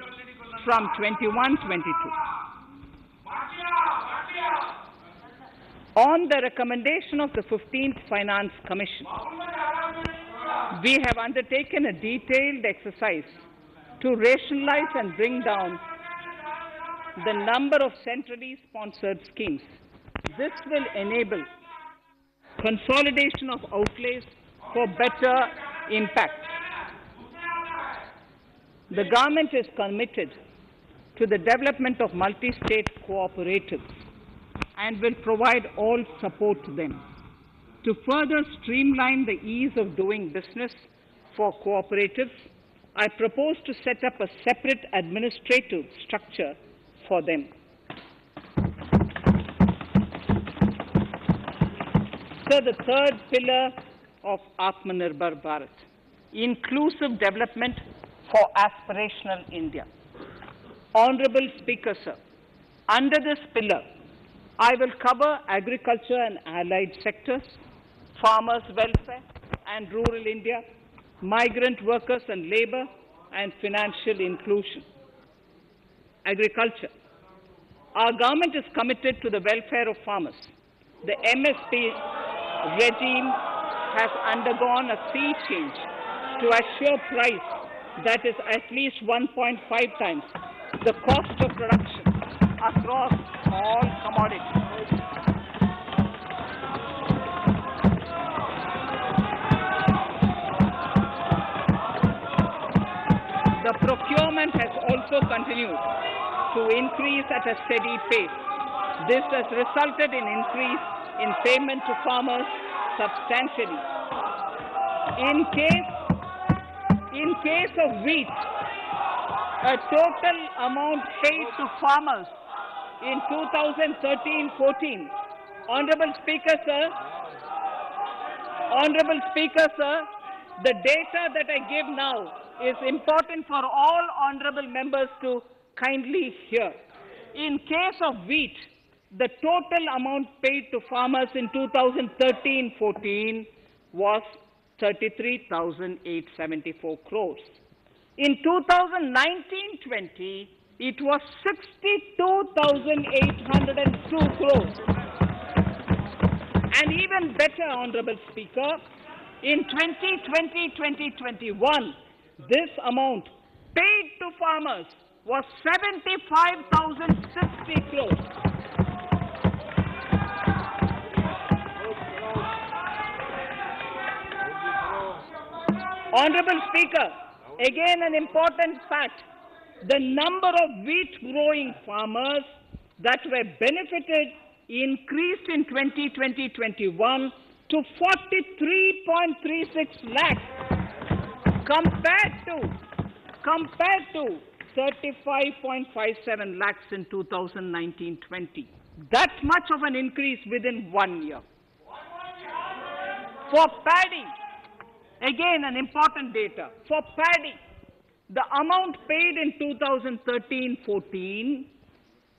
from 21-22. On the recommendation of the 15th Finance Commission, we have undertaken a detailed exercise to rationalize and bring down the number of centrally sponsored schemes. This will enable consolidation of outlays for better impact. The government is committed to the development of multi-state cooperatives and will provide all support to them. To further streamline the ease of doing business for cooperatives, I propose to set up a separate administrative structure for them. So the third pillar of Atmanirbhar Bharat, inclusive development for aspirational India. Honorable Speaker, sir, under this pillar, I will cover agriculture and allied sectors, farmers' welfare and rural India, migrant workers and labor, and financial inclusion. Agriculture. Our government is committed to the welfare of farmers. The MSP regime has undergone a sea change to assure price that is at least 1.5 times the cost of production across all commodities. The procurement has also continued to increase at a steady pace. This has resulted in increase in payment to farmers substantially. In case of wheat, a total amount paid to farmers in 2013-14, Honorable Speaker, sir, the data that I give now is important for all honorable members to kindly hear. In case of wheat, the total amount paid to farmers in 2013-14 was 33,874 crores. In 2019-20, it was 62,802 crores. And even better, Honorable Speaker, in 2020-2021, this amount paid to farmers was 75,060 crores. Honorable Speaker, again an important fact, the number of wheat growing farmers that were benefited increased in 2020-21 to 43.36 lakhs compared to 35.57 lakhs in 2019-20. That much of an increase within 1 year. For paddy, again an important data. For paddy, the amount paid in 2013-14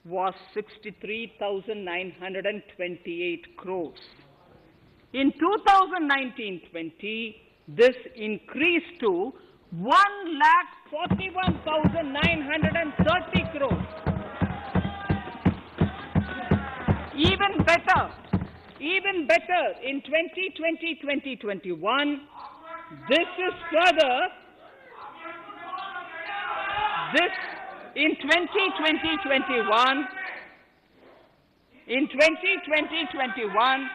was 63,928 crores. In 2019-20, this increased to 1,41,930 crores. Even better, in 2020-2021, in 2020-21,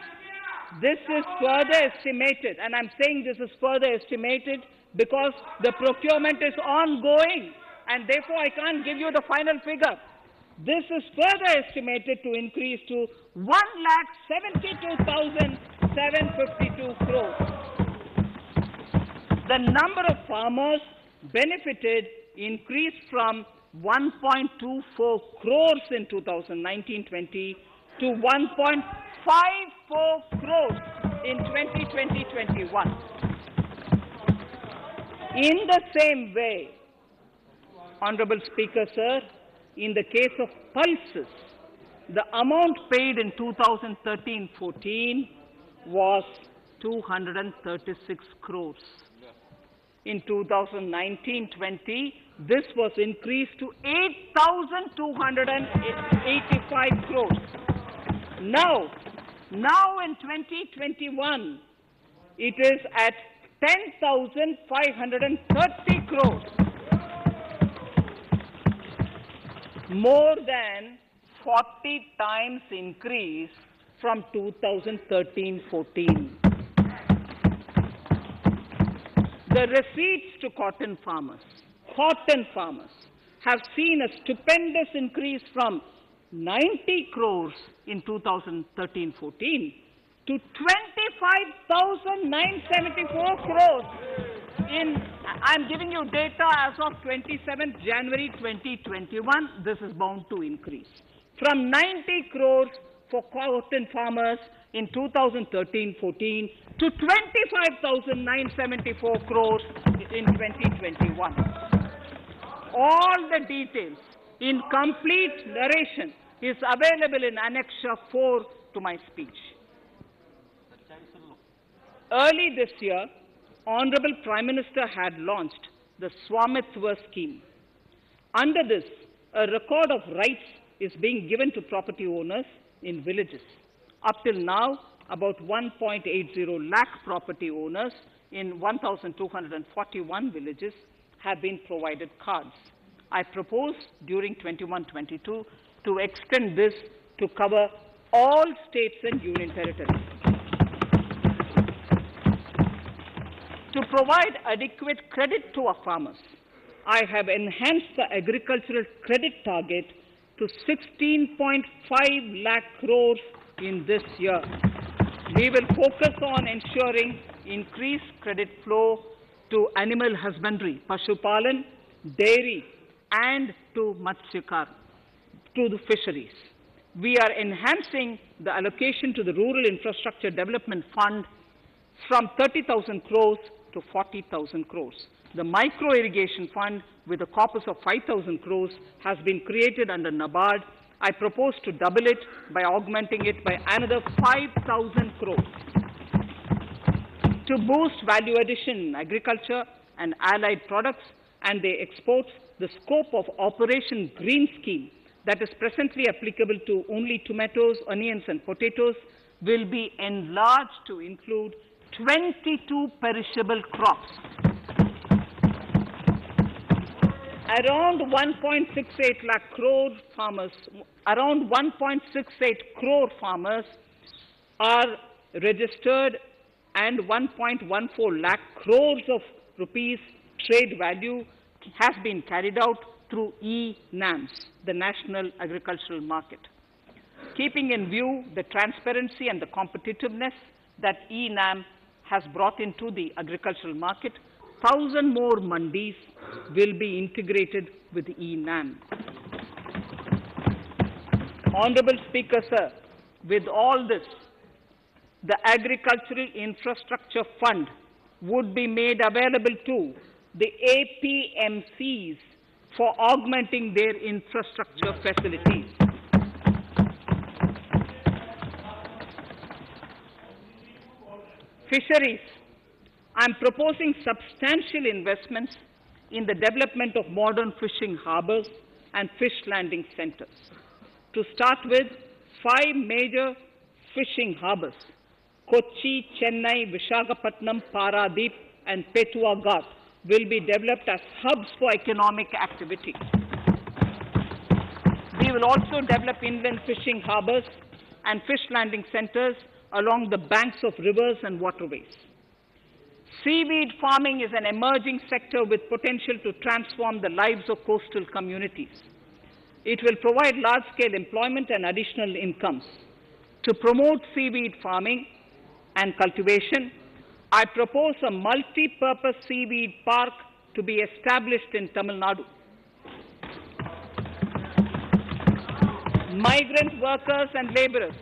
this is further estimated, and I'm saying this is further estimated because the procurement is ongoing, and therefore I can't give you the final figure. This is further estimated to increase to 1,72,752 crores. The number of farmers benefited increased from 1.24 crores in 2019-20 to 1.54 crores in 2020-21. In the same way, Honorable Speaker, sir, in the case of pulses, the amount paid in 2013-14 was 236 crores. In 2019-20, this was increased to 8,285 crores. Now in 2021, it is at 10,530 crores. More than 40 times increase from 2013-14. The receipts to cotton farmers have seen a stupendous increase from 90 crores in 2013-14 to 25,974 crores I'm giving you data as of 27th January 2021. This is bound to increase. From 90 crores for cotton farmers in 2013-14 to 25,974 crores in 2021. All the details in complete narration is available in Annexure 4 to my speech. Early this year, Honorable Prime Minister had launched the Swamitva scheme. Under this, a record of rights is being given to property owners in villages. Up till now, about 1.80 lakh property owners in 1,241 villages have been provided cards. I propose during 21-22 to extend this to cover all states and union territories. To provide adequate credit to our farmers, I have enhanced the agricultural credit target to 16.5 lakh crores in this year. We will focus on ensuring increased credit flow to animal husbandry, pashupalan, dairy, and to matsyakar, to the fisheries. We are enhancing the allocation to the Rural Infrastructure Development Fund from 30,000 crores to 40,000 crores. The Micro Irrigation Fund, with a corpus of 5,000 crores, has been created under NABARD. I propose to double it by augmenting it by another 5,000 crores. To boost value addition in agriculture and allied products and their exports, the scope of Operation Green Scheme that is presently applicable to only tomatoes, onions and potatoes will be enlarged to include 22 perishable crops. Around 1.68 lakh crore farmers, around 1.68 crore farmers are registered, and 1.14 lakh crores of rupees trade value has been carried out through e-NAMs, the National Agricultural Market. Keeping in view the transparency and the competitiveness that e-NAM has brought into the agricultural market, 1,000 more mandis will be integrated with e-NAM. Honorable Speaker, sir, with all this, the Agricultural Infrastructure Fund would be made available to the APMCs for augmenting their infrastructure facilities. Fisheries. I am proposing substantial investments in the development of modern fishing harbors and fish landing centers. To start with, 5 major fishing harbors, Kochi, Chennai, Visakhapatnam, Paradip, and Petua Ghat, will be developed as hubs for economic activity. We will also develop inland fishing harbors and fish landing centers along the banks of rivers and waterways. Seaweed farming is an emerging sector with potential to transform the lives of coastal communities. It will provide large-scale employment and additional incomes. To promote seaweed farming and cultivation, I propose a multi-purpose seaweed park to be established in Tamil Nadu. Migrant workers and laborers.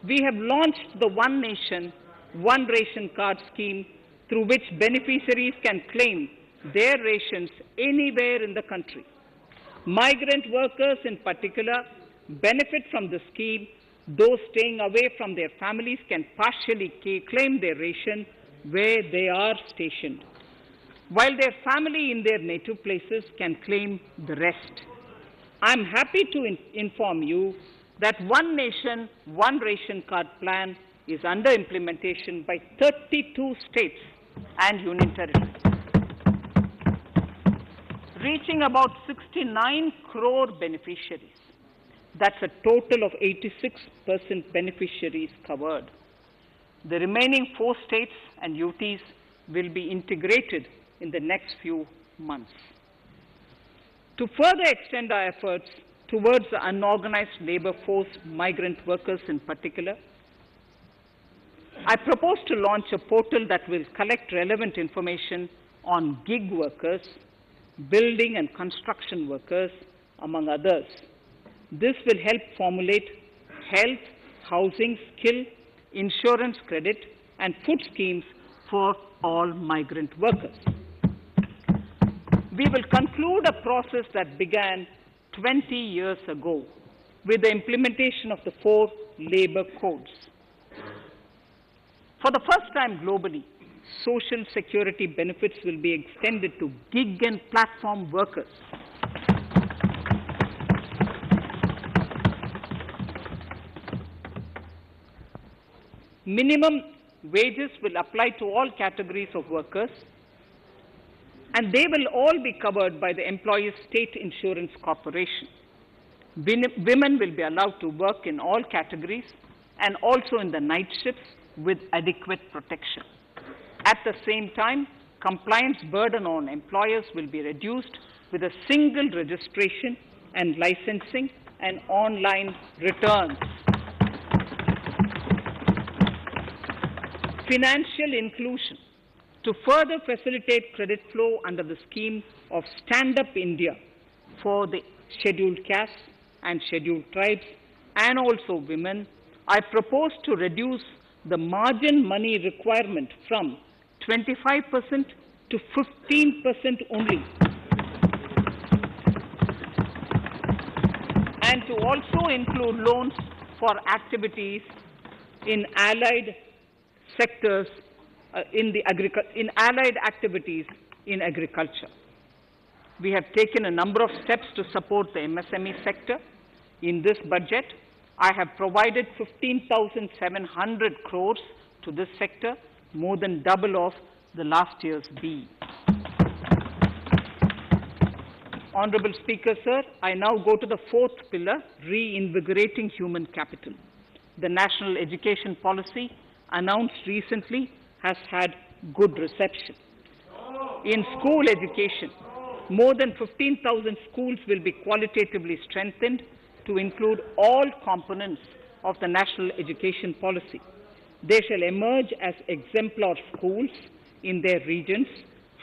We have launched the One Nation, One Ration Card scheme, through which beneficiaries can claim their rations anywhere in the country. Migrant workers in particular benefit from the scheme. Those staying away from their families can partially claim their ration where they are stationed, while their family in their native places can claim the rest. I am happy to inform you that One Nation, One Ration Card plan is under implementation by 32 states and union territories, reaching about 69 crore beneficiaries. That's a total of 86% beneficiaries covered. The remaining 4 states and UTs will be integrated in the next few months. To further extend our efforts towards the unorganized labor force, migrant workers in particular, I propose to launch a portal that will collect relevant information on gig workers, building and construction workers, among others. This will help formulate health, housing, skill, insurance credit, and food schemes for all migrant workers. We will conclude a process that began 20 years ago with the implementation of the 4 labor codes. For the first time globally, social security benefits will be extended to gig and platform workers. Minimum wages will apply to all categories of workers, and they will all be covered by the Employees State Insurance Corporation. Women will be allowed to work in all categories and also in the night shifts with adequate protection. At the same time, compliance burden on employers will be reduced with a single registration and licensing and online returns. Financial inclusion. To further facilitate credit flow under the scheme of Stand Up India for the scheduled castes and scheduled tribes and also women, I propose to reduce the margin money requirement from 25% to 15% only, and to also include loans for activities in allied sectors in allied activities in agriculture. We have taken a number of steps to support the MSME sector. In this budget, I have provided 15,700 crores to this sector, more than double of the last year's B. Honorable Speaker, sir, I now go to the fourth pillar, reinvigorating human capital. The national education policy announced recently has had good reception. In school education, more than 15,000 schools will be qualitatively strengthened to include all components of the national education policy. They shall emerge as exemplar schools in their regions,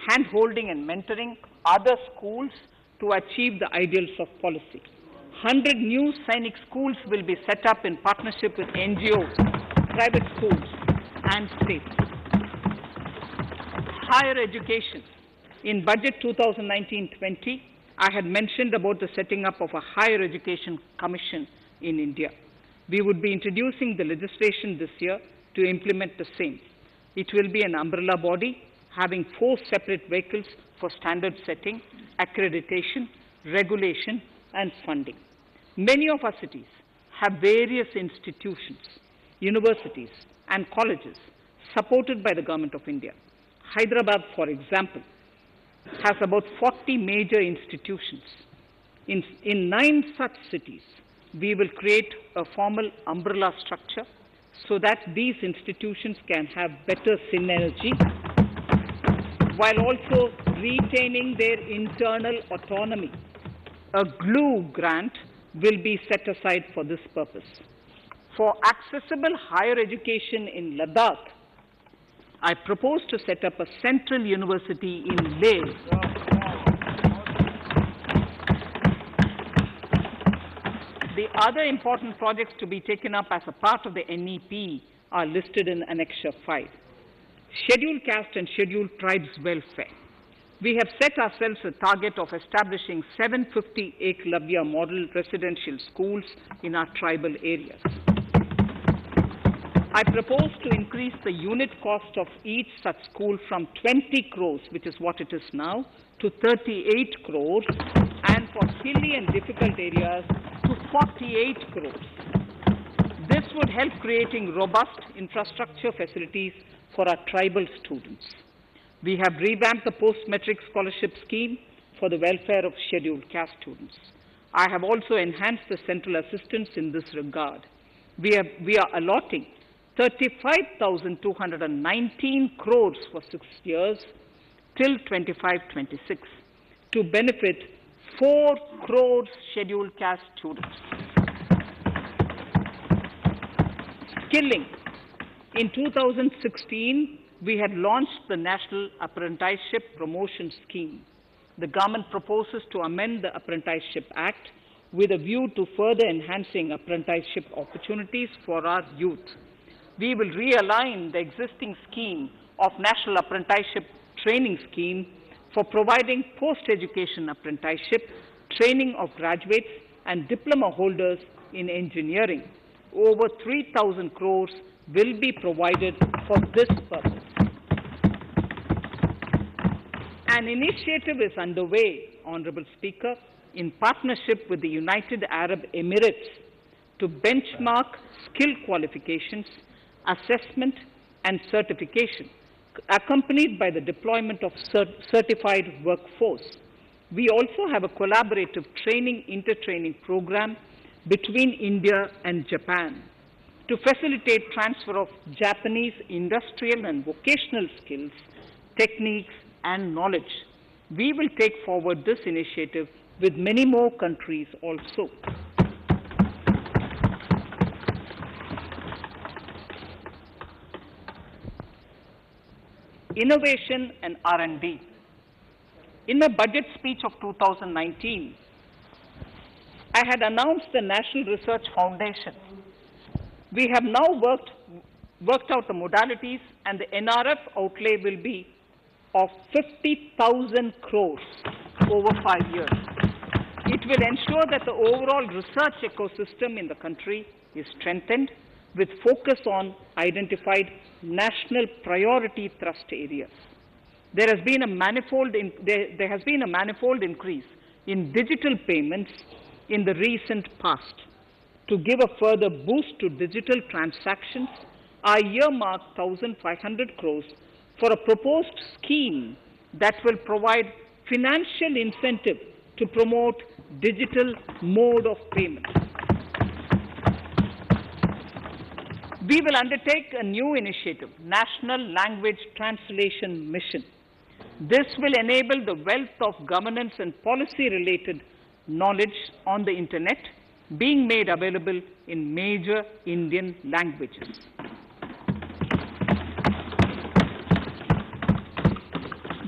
hand-holding and mentoring other schools to achieve the ideals of policy. 100 new Sainik schools will be set up in partnership with NGOs, private schools, and states. Higher education. In Budget 2019-20, I had mentioned about the setting up of a higher education commission in India. We would be introducing the legislation this year to implement the same. It will be an umbrella body having 4 separate vehicles for standard setting, accreditation, regulation, and funding. Many of our cities have various institutions, universities, and colleges supported by the Government of India. Hyderabad, for example, has about 40 major institutions. In 9 such cities, we will create a formal umbrella structure so that these institutions can have better synergy while also retaining their internal autonomy. A glue grant will be set aside for this purpose. For accessible higher education in Ladakh, I propose to set up a central university in Leh. The other important projects to be taken up as a part of the NEP are listed in Annexure 5. Scheduled caste and scheduled tribes welfare. We have set ourselves a target of establishing 750 Eklavya model residential schools in our tribal areas. I propose to increase the unit cost of each such school from 20 crores, which is what it is now, to 38 crores, and for hilly and difficult areas to 48 crores. This would help creating robust infrastructure facilities for our tribal students. We have revamped the post-metric scholarship scheme for the welfare of scheduled caste students. I have also enhanced the central assistance in this regard. We are allotting 35,219 crores for 6 years till 25-26 to benefit 4 crores scheduled caste students. Skilling. In 2016, we had launched the National Apprenticeship Promotion Scheme. The government proposes to amend the Apprenticeship Act with a view to further enhancing apprenticeship opportunities for our youth. We will realign the existing scheme of National Apprenticeship Training Scheme for providing post-education apprenticeship, training of graduates and diploma holders in engineering. Over 3,000 crores will be provided for this purpose. An initiative is underway, Honorable Speaker, in partnership with the United Arab Emirates to benchmark skill qualifications, assessment and certification, accompanied by the deployment of certified workforce. We also have a collaborative intertraining program between India and Japan to facilitate transfer of Japanese industrial and vocational skills, techniques and knowledge. We will take forward this initiative with many more countries also. Innovation and R&D. In my budget speech of 2019, I had announced the National Research Foundation. We have now worked out the modalities, and the NRF outlay will be of 50,000 crores over 5 years. It will ensure that the overall research ecosystem in the country is strengthened with focus on identified national priority thrust areas. There has been a manifold increase in digital payments in the recent past. To give a further boost to digital transactions, I earmarked 1,500 crores for a proposed scheme that will provide financial incentive to promote digital mode of payment. We will undertake a new initiative, National Language Translation Mission. This will enable the wealth of governance and policy-related knowledge on the Internet being made available in major Indian languages.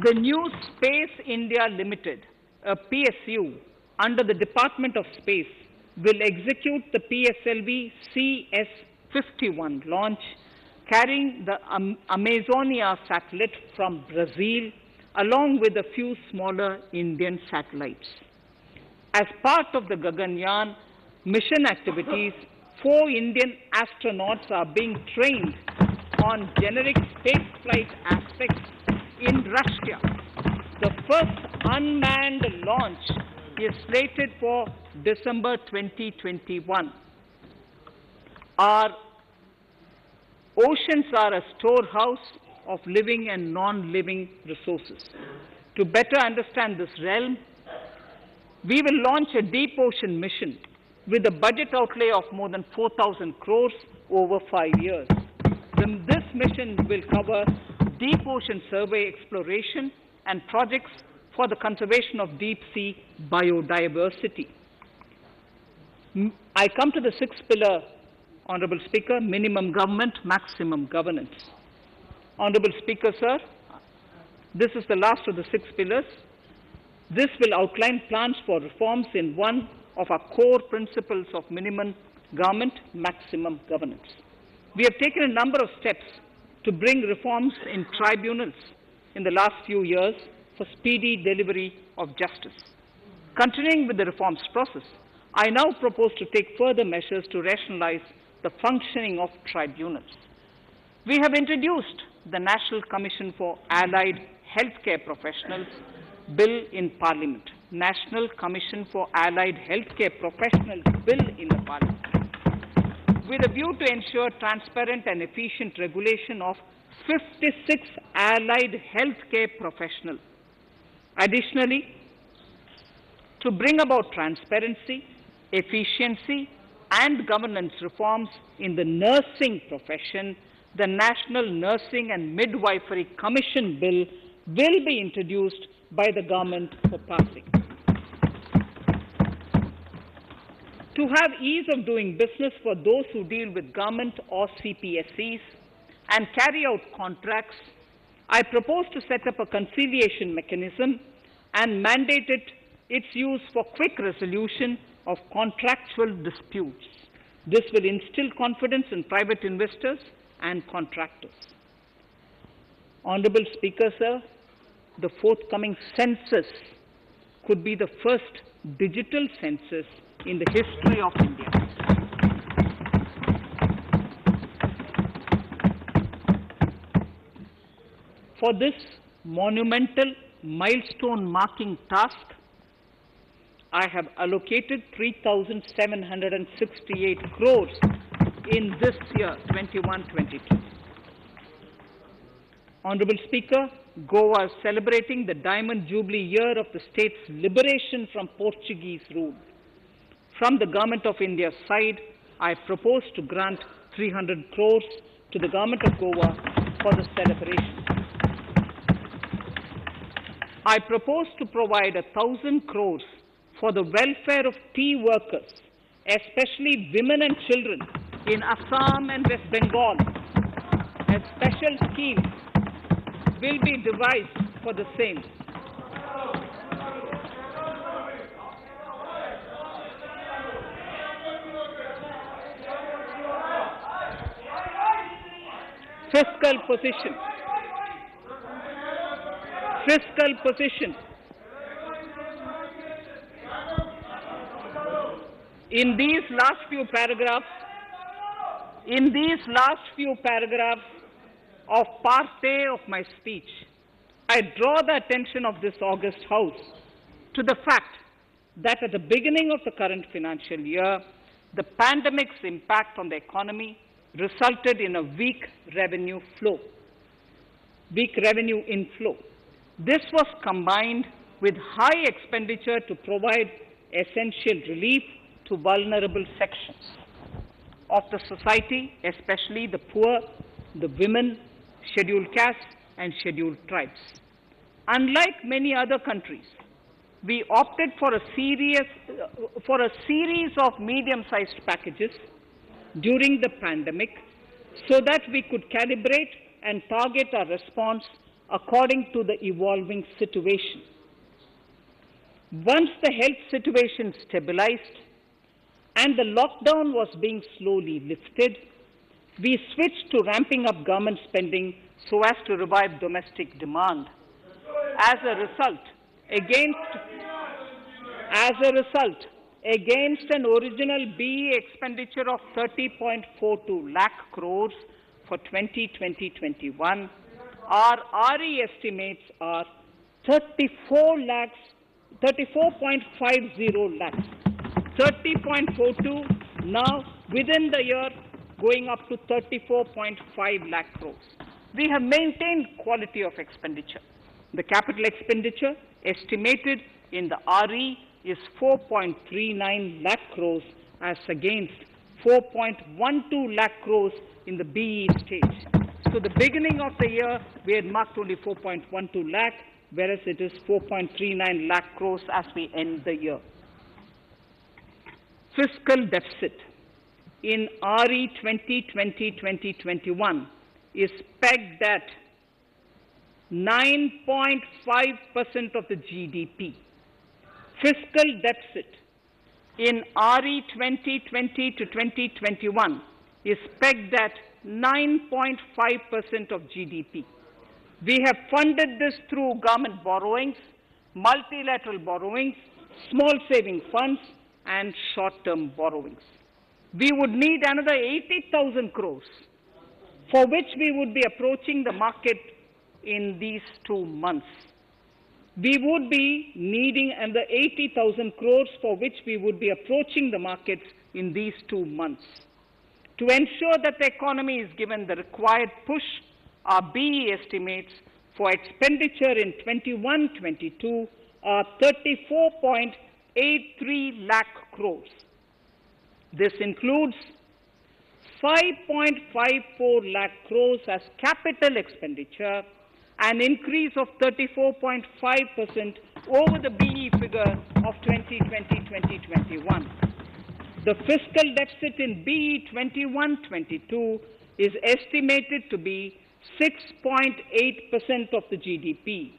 The new Space India Limited, a PSU, under the Department of Space, will execute the PSLV CS-51 launch, carrying the Amazonia satellite from Brazil, along with a few smaller Indian satellites. As part of the Gaganyaan mission activities, 4 Indian astronauts are being trained on generic spaceflight aspects in Russia. The first unmanned launch is slated for December 2021. Our oceans are a storehouse of living and non-living resources. To better understand this realm, we will launch a deep ocean mission with a budget outlay of more than 4,000 crores over 5 years. This mission will cover deep ocean survey exploration and projects for the conservation of deep sea biodiversity. I come to the 6th pillar, Honorable Speaker, minimum government, maximum governance. Honorable Speaker, sir, this is the last of the 6 pillars. This will outline plans for reforms in one of our core principles of minimum government, maximum governance. We have taken a number of steps to bring reforms in tribunals in the last few years for speedy delivery of justice. Continuing with the reforms process, I now propose to take further measures to rationalize the functioning of tribunals. We have introduced the National Commission for Allied Healthcare Professionals Bill in Parliament. National Commission for Allied Healthcare Professionals Bill in the Parliament, with a view to ensure transparent and efficient regulation of 56 allied healthcare professionals. Additionally, to bring about transparency, efficiency, and governance reforms in the nursing profession, the National Nursing and Midwifery Commission Bill will be introduced by the government for passing. To have ease of doing business for those who deal with government or CPSEs and carry out contracts, I propose to set up a conciliation mechanism and mandate its use for quick resolution of contractual disputes. This will instill confidence in private investors and contractors. Honorable Speaker, sir, the forthcoming census could be the first digital census in the history of India. For this monumental milestone marking task, I have allocated 3,768 crores in this year, 21-22. Honorable Speaker, Goa is celebrating the Diamond Jubilee year of the state's liberation from Portuguese rule. From the Government of India's side, I propose to grant 300 crores to the Government of Goa for the celebration. I propose to provide 1,000 crores for the welfare of tea workers, especially women and children in Assam and West Bengal. A special scheme will be devised for the same. Fiscal position. Fiscal position. In these last few paragraphs of part A of my speech, I draw the attention of this august House to the fact that at the beginning of the current financial year, the pandemic's impact on the economy resulted in a weak revenue inflow. This was combined with high expenditure to provide essential relief to vulnerable sections of the society, especially the poor, the women, scheduled castes and scheduled tribes. Unlike many other countries, we opted for a series of medium-sized packages during the pandemic so that we could calibrate and target our response according to the evolving situation. Once the health situation stabilized and the lockdown was being slowly lifted, we switched to ramping up government spending so as to revive domestic demand. As a result, against an original BE expenditure of 30.42 lakh crores for 2020-21, our RE estimates are 34.50 lakhs. 30.42 now within the year going up to 34.5 lakh crores. We have maintained quality of expenditure. The capital expenditure estimated in the RE is 4.39 lakh crores as against 4.12 lakh crores in the BE stage. So the beginning of the year we had marked only 4.12 lakh, whereas it is 4.39 lakh crores as we end the year. Fiscal deficit in RE 2020-2021 is pegged at 9.5% of the GDP. Fiscal deficit in RE 2020-2021 is pegged at 9.5% of GDP. We have funded this through government borrowings, multilateral borrowings, small saving funds, and short-term borrowings. We would need another 80,000 crores, for which we would be approaching the market in these 2 months. We would be needing another 80,000 crores, for which we would be approaching the markets in these 2 months. To ensure that the economy is given the required push, our BE estimates for expenditure in 21-22 are 34.83 lakh crores. This includes 5.54 lakh crores as capital expenditure, an increase of 34.5% over the BE figure of 2020-2021. The fiscal deficit in BE 21-22 is estimated to be 6.8% of the GDP.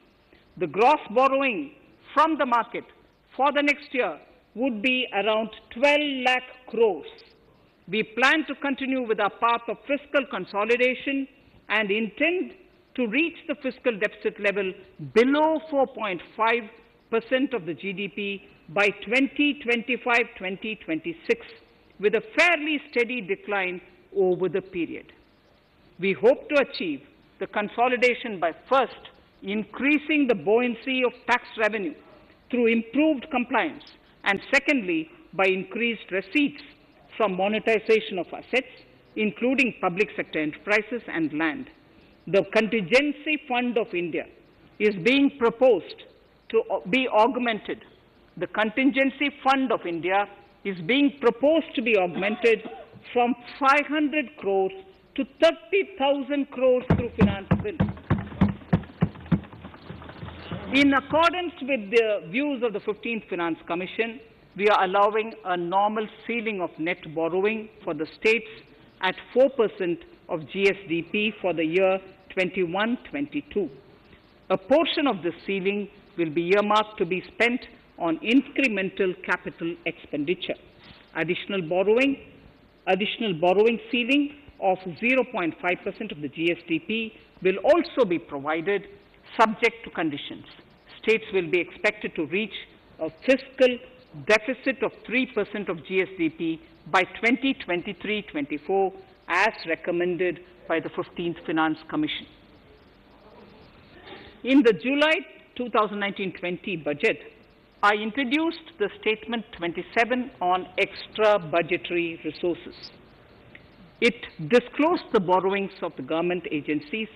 The gross borrowing from the market for the next year would be around 12 lakh crores. We plan to continue with our path of fiscal consolidation and intend to reach the fiscal deficit level below 4.5% of the GDP by 2025-2026, with a fairly steady decline over the period. We hope to achieve the consolidation by first increasing the buoyancy of tax revenue through improved compliance, and secondly, by increased receipts from monetization of assets, including public sector enterprises and land. The Contingency Fund of India is being proposed to be augmented. The Contingency Fund of India is being proposed to be augmented from 500 crores to 30,000 crores through finance bill. In accordance with the views of the 15th Finance Commission, we are allowing a normal ceiling of net borrowing for the states at 4% of GSDP for the year 21-22. A portion of this ceiling will be earmarked to be spent on incremental capital expenditure. Additional borrowing ceiling of 0.5% of the GSDP will also be provided subject to conditions. States will be expected to reach a fiscal deficit of 3% of GSDP by 2023-24 as recommended by the 15th Finance Commission. In the July 2019-20 budget, I introduced the Statement 27 on extra budgetary resources. It disclosed the borrowings of the government agencies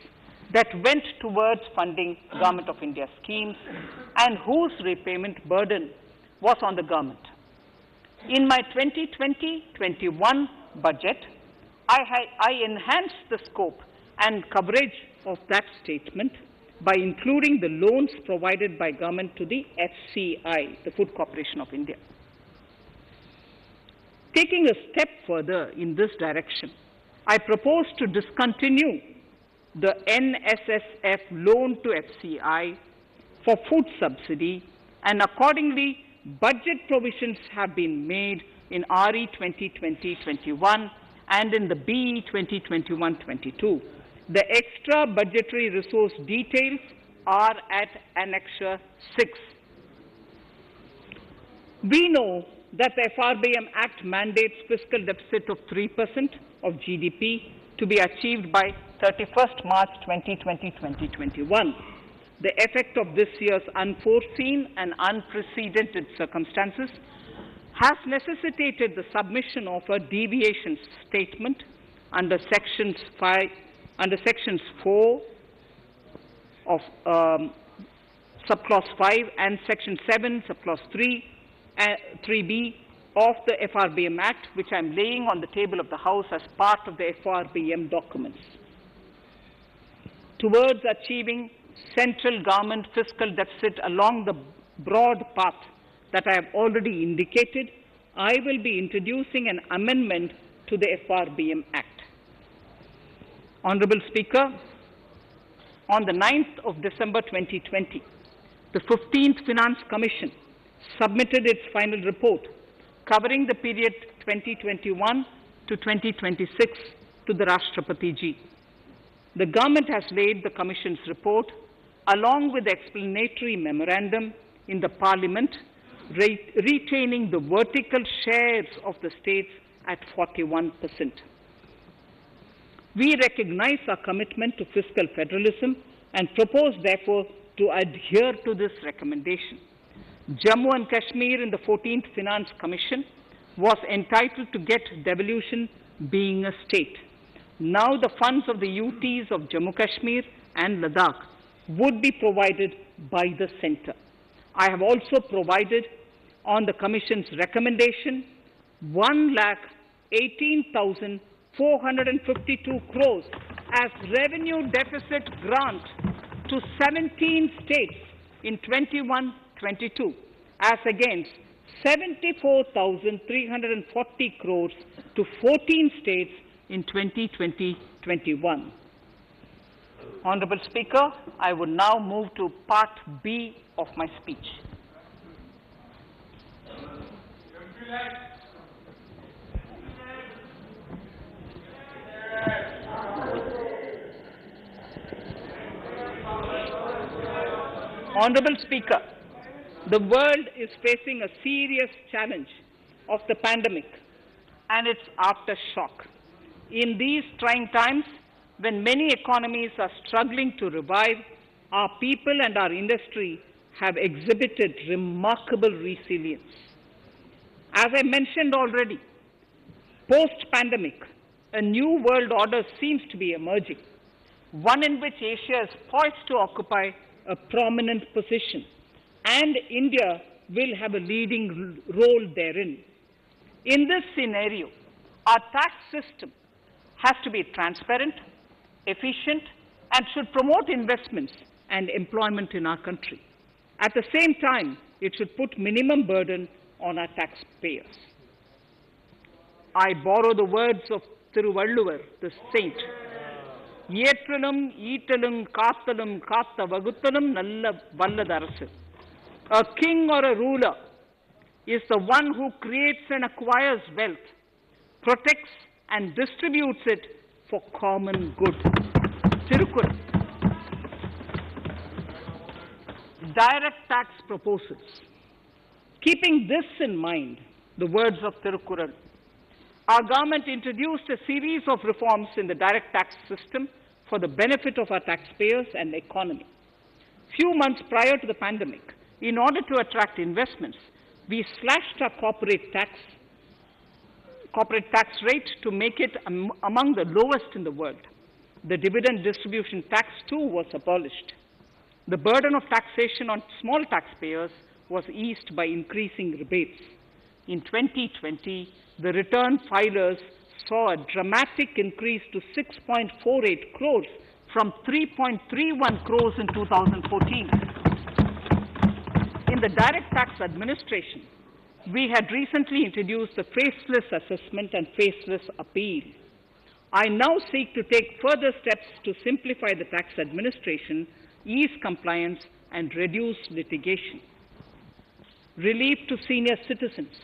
that went towards funding Government of India schemes and whose repayment burden was on the government. In my 2020-21 budget, I enhanced the scope and coverage of that statement by including the loans provided by government to the FCI, the Food Corporation of India. Taking a step further in this direction, I propose to discontinue the NSSF loan to FCI for food subsidy, and accordingly, budget provisions have been made in RE 2020-21 and in the BE 2021-22. The extra budgetary resource details are at Annexure 6. We know that the FRBM Act mandates fiscal deficit of 3% of GDP to be achieved by 31st March 2020-2021. The effect of this year's unforeseen and unprecedented circumstances has necessitated the submission of a deviation statement under Sections 4 of Subclause 5 and Section 7, Subclause 3b of the FRBM Act, which I am laying on the table of the House as part of the FRBM documents. Towards achieving central government fiscal deficit along the broad path that I have already indicated, I will be introducing an amendment to the FRBM Act. Honourable Speaker, on the 9th of December 2020, the 15th Finance Commission submitted its final report covering the period 2021 to 2026 to the Rashtrapati Ji. The government has laid the Commission's report along with the explanatory memorandum in the Parliament, retaining the vertical shares of the states at 41%. We recognize our commitment to fiscal federalism and propose, therefore, to adhere to this recommendation. Jammu and Kashmir in the 14th Finance Commission was entitled to get devolution being a state. Now the funds of the UTs of Jammu Kashmir and Ladakh would be provided by the centre. I have also provided on the Commission's recommendation 1,18,452 crores as revenue deficit grant to 17 states in 21-22 as against 74,340 crores to 14 states in 2020-21. Honourable Speaker, I would now move to Part B of my speech. Honourable Speaker, the world is facing a serious challenge of the pandemic and its aftershock. In these trying times, when many economies are struggling to revive, our people and our industry have exhibited remarkable resilience. As I mentioned already, post-pandemic, a new world order seems to be emerging, one in which Asia is poised to occupy a prominent position, and India will have a leading role therein. In this scenario, our tax system has to be transparent, efficient, and should promote investments and employment in our country. At the same time, it should put minimum burden on our taxpayers. I borrow the words of Thiruvalluvar, the saint. Yetralum, eatalum, kathalum, katha vaguthalum, nalla valladarasu. A king or a ruler is the one who creates and acquires wealth, protects and distributes it for common good. Tirukkural. Direct tax proposals. Keeping this in mind, the words of Tirukkural, our government introduced a series of reforms in the direct tax system for the benefit of our taxpayers and the economy. Few months prior to the pandemic, in order to attract investments, we slashed our corporate tax rate to make it among the lowest in the world. The dividend distribution tax too was abolished. The burden of taxation on small taxpayers was eased by increasing rebates. In 2020, the return filers saw a dramatic increase to 6.48 crores from 3.31 crores in 2014. In the direct tax administration, we had recently introduced the faceless assessment and faceless appeal. I now seek to take further steps to simplify the tax administration, ease compliance, and reduce litigation. Relief to senior citizens.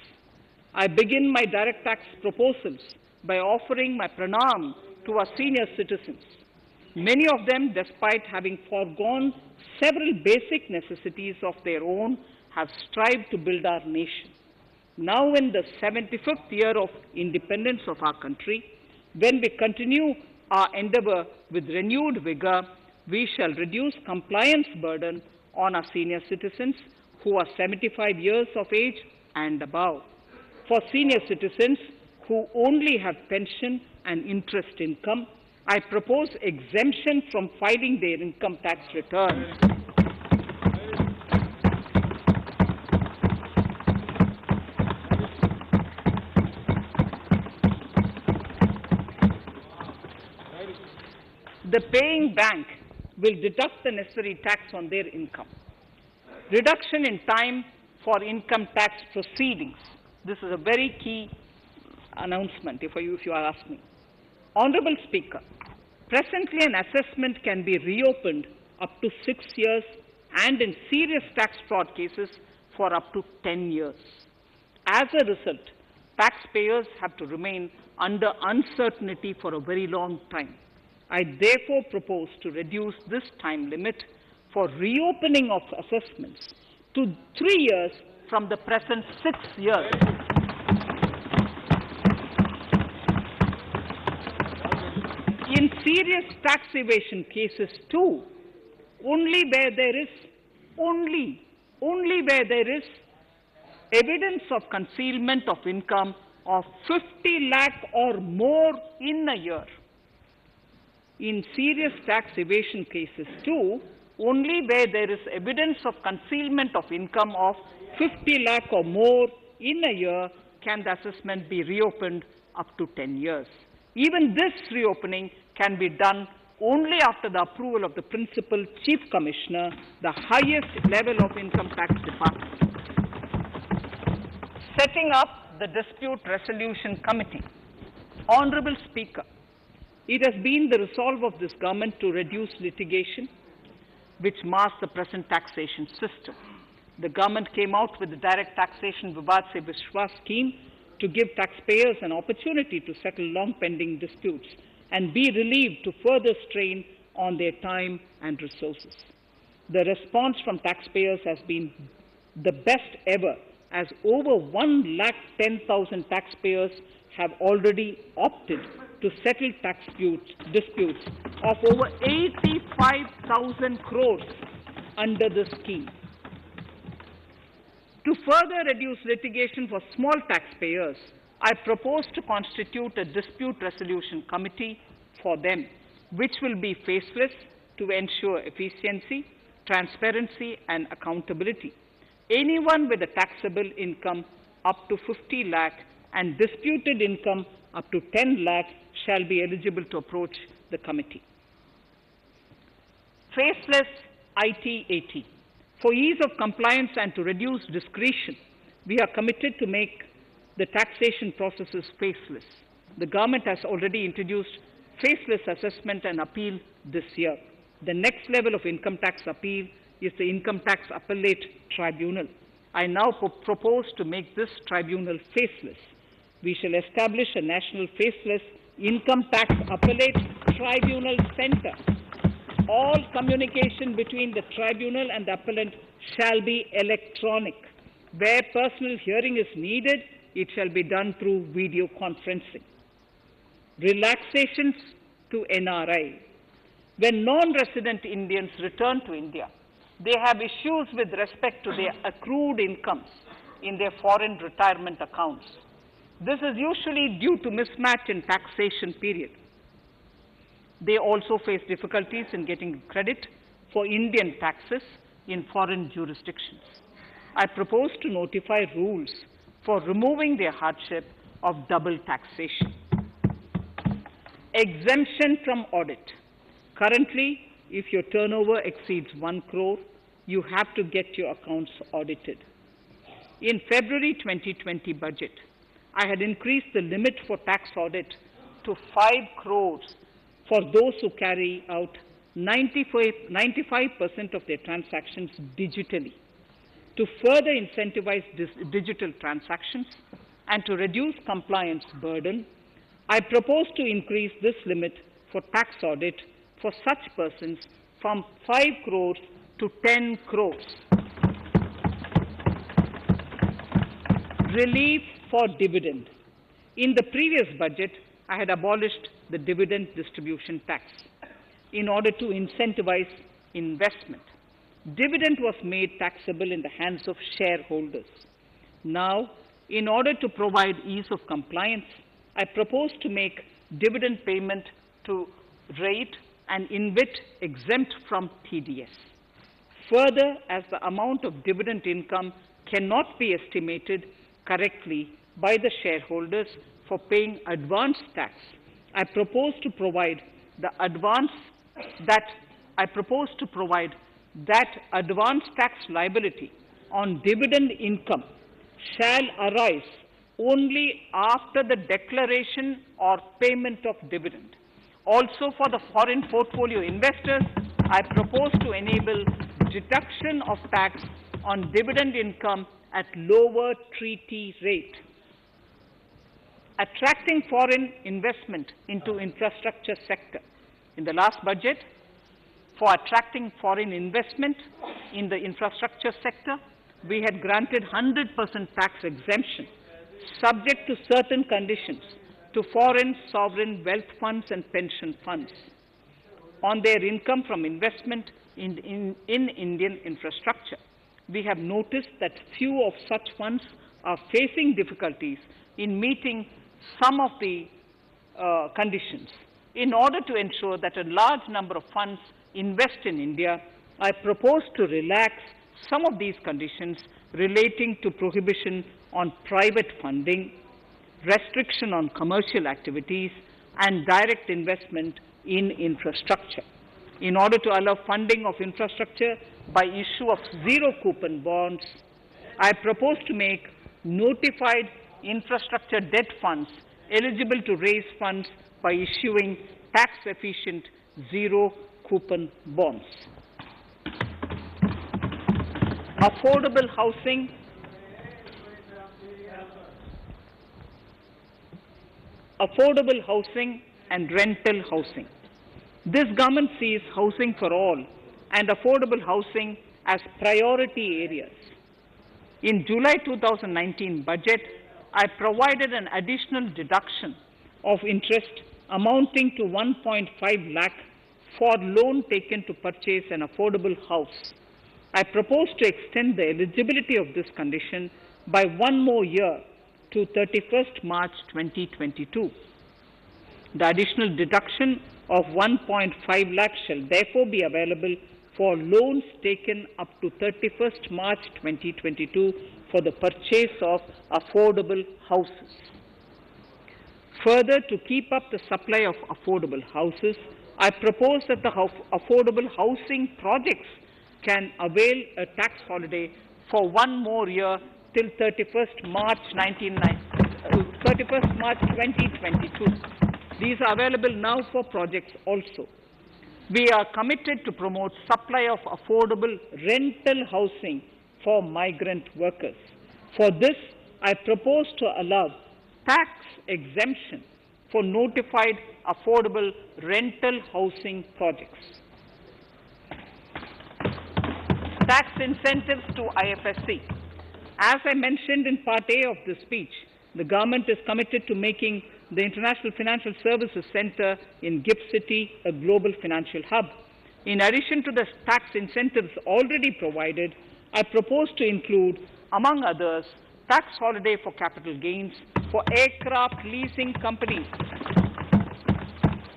I begin my direct tax proposals by offering my pranam to our senior citizens. Many of them, despite having foregone several basic necessities of their own, have strived to build our nation. Now in the 75th year of independence of our country, when we continue our endeavor with renewed vigor, we shall reduce compliance burden on our senior citizens who are 75 years of age and above. For senior citizens who only have pension and interest income, I propose exemption from filing their income tax returns. The paying bank will deduct the necessary tax on their income. Reduction in time for income tax proceedings. This is a very key announcement if you ask me. Honorable Speaker, presently an assessment can be reopened up to 6 years and in serious tax fraud cases for up to 10 years. As a result, taxpayers have to remain under uncertainty for a very long time. I therefore propose to reduce this time limit for reopening of assessments to 3 years from the present 6 years. In serious tax evasion cases too, only where there is evidence of concealment of income of 50 lakh or more in a year. In serious tax evasion cases too, only where there is evidence of concealment of income of 50 lakh or more in a year can the assessment be reopened up to 10 years. Even this reopening can be done only after the approval of the Principal Chief Commissioner, the highest level of Income Tax Department. Setting up the Dispute Resolution Committee. Honorable Speaker, it has been the resolve of this government to reduce litigation, which mars the present taxation system. The government came out with the Direct Taxation Vivad Se Vishwas scheme to give taxpayers an opportunity to settle long-pending disputes and be relieved to further strain on their time and resources. The response from taxpayers has been the best ever, as over 110,000 taxpayers have already opted to settle tax disputes of over 85,000 crores under the scheme. To further reduce litigation for small taxpayers, I propose to constitute a dispute resolution committee for them, which will be faceless to ensure efficiency, transparency, and accountability. Anyone with a taxable income up to 50 lakh and disputed income up to 10 lakh shall be eligible to approach the committee. Faceless IT-AT. For ease of compliance and to reduce discretion, we are committed to make the taxation processes faceless. The government has already introduced faceless assessment and appeal this year. The next level of income tax appeal is the Income Tax Appellate Tribunal. I now propose to make this tribunal faceless. We shall establish a national faceless Income Tax Appellate Tribunal Center. All communication between the tribunal and the appellant shall be electronic. Where personal hearing is needed, it shall be done through video conferencing. Relaxations to NRI. When non-resident Indians return to India, they have issues with respect to their accrued incomes in their foreign retirement accounts. This is usually due to mismatch in taxation period. They also face difficulties in getting credit for Indian taxes in foreign jurisdictions. I propose to notify rules for removing their hardship of double taxation. Exemption from audit. Currently, if your turnover exceeds 1 crore, you have to get your accounts audited. In February 2020 budget, I had increased the limit for tax audit to 5 crores for those who carry out 95% of their transactions digitally. To further incentivize digital transactions and to reduce compliance burden, I propose to increase this limit for tax audit for such persons from 5 crores to 10 crores. Relief for dividend. In the previous budget, I had abolished the dividend distribution tax in order to incentivize investment. Dividend was made taxable in the hands of shareholders. Now, in order to provide ease of compliance, I propose to make dividend payment to rate and InvIT exempt from TDS. Further, as the amount of dividend income cannot be estimated correctly by the shareholders for paying advance tax, I propose to provide that advance tax liability on dividend income shall arise only after the declaration or payment of dividend. Also, for the foreign portfolio investors, I propose to enable deduction of tax on dividend income at lower treaty rate. Attracting foreign investment into infrastructure sector. In the last budget, for attracting foreign investment in the infrastructure sector, we had granted 100% tax exemption, subject to certain conditions, to foreign sovereign wealth funds and pension funds on their income from investment in Indian infrastructure. We have noticed that few of such funds are facing difficulties in meeting some of the conditions. In order to ensure that a large number of funds invest in India, I propose to relax some of these conditions relating to prohibition on private funding, restriction on commercial activities, and direct investment in infrastructure. In order to allow funding of infrastructure by issue of zero-coupon bonds, I propose to make notified infrastructure debt funds eligible to raise funds by issuing tax-efficient zero-coupon bonds. Affordable housing. Affordable housing and rental housing. This government sees housing for all and affordable housing as priority areas. In July 2019 budget, I provided an additional deduction of interest amounting to 1.5 lakh for loan taken to purchase an affordable house. I propose to extend the eligibility of this condition by 1 more year to 31st March 2022. The additional deduction of 1.5 lakh shall therefore be available for loans taken up to 31st March 2022 for the purchase of affordable houses. Further, to keep up the supply of affordable houses, I propose that the affordable housing projects can avail a tax holiday for 1 more year till 31st March 2022. These are available now for projects also. We are committed to promote supply of affordable rental housing for migrant workers. For this, I propose to allow tax exemption for notified affordable rental housing projects. Tax incentives to IFSC. As I mentioned in Part A of this speech, the government is committed to making the International Financial Services Center in GIFT City a global financial hub. In addition to the tax incentives already provided, I propose to include, among others, tax holiday for capital gains for aircraft leasing companies,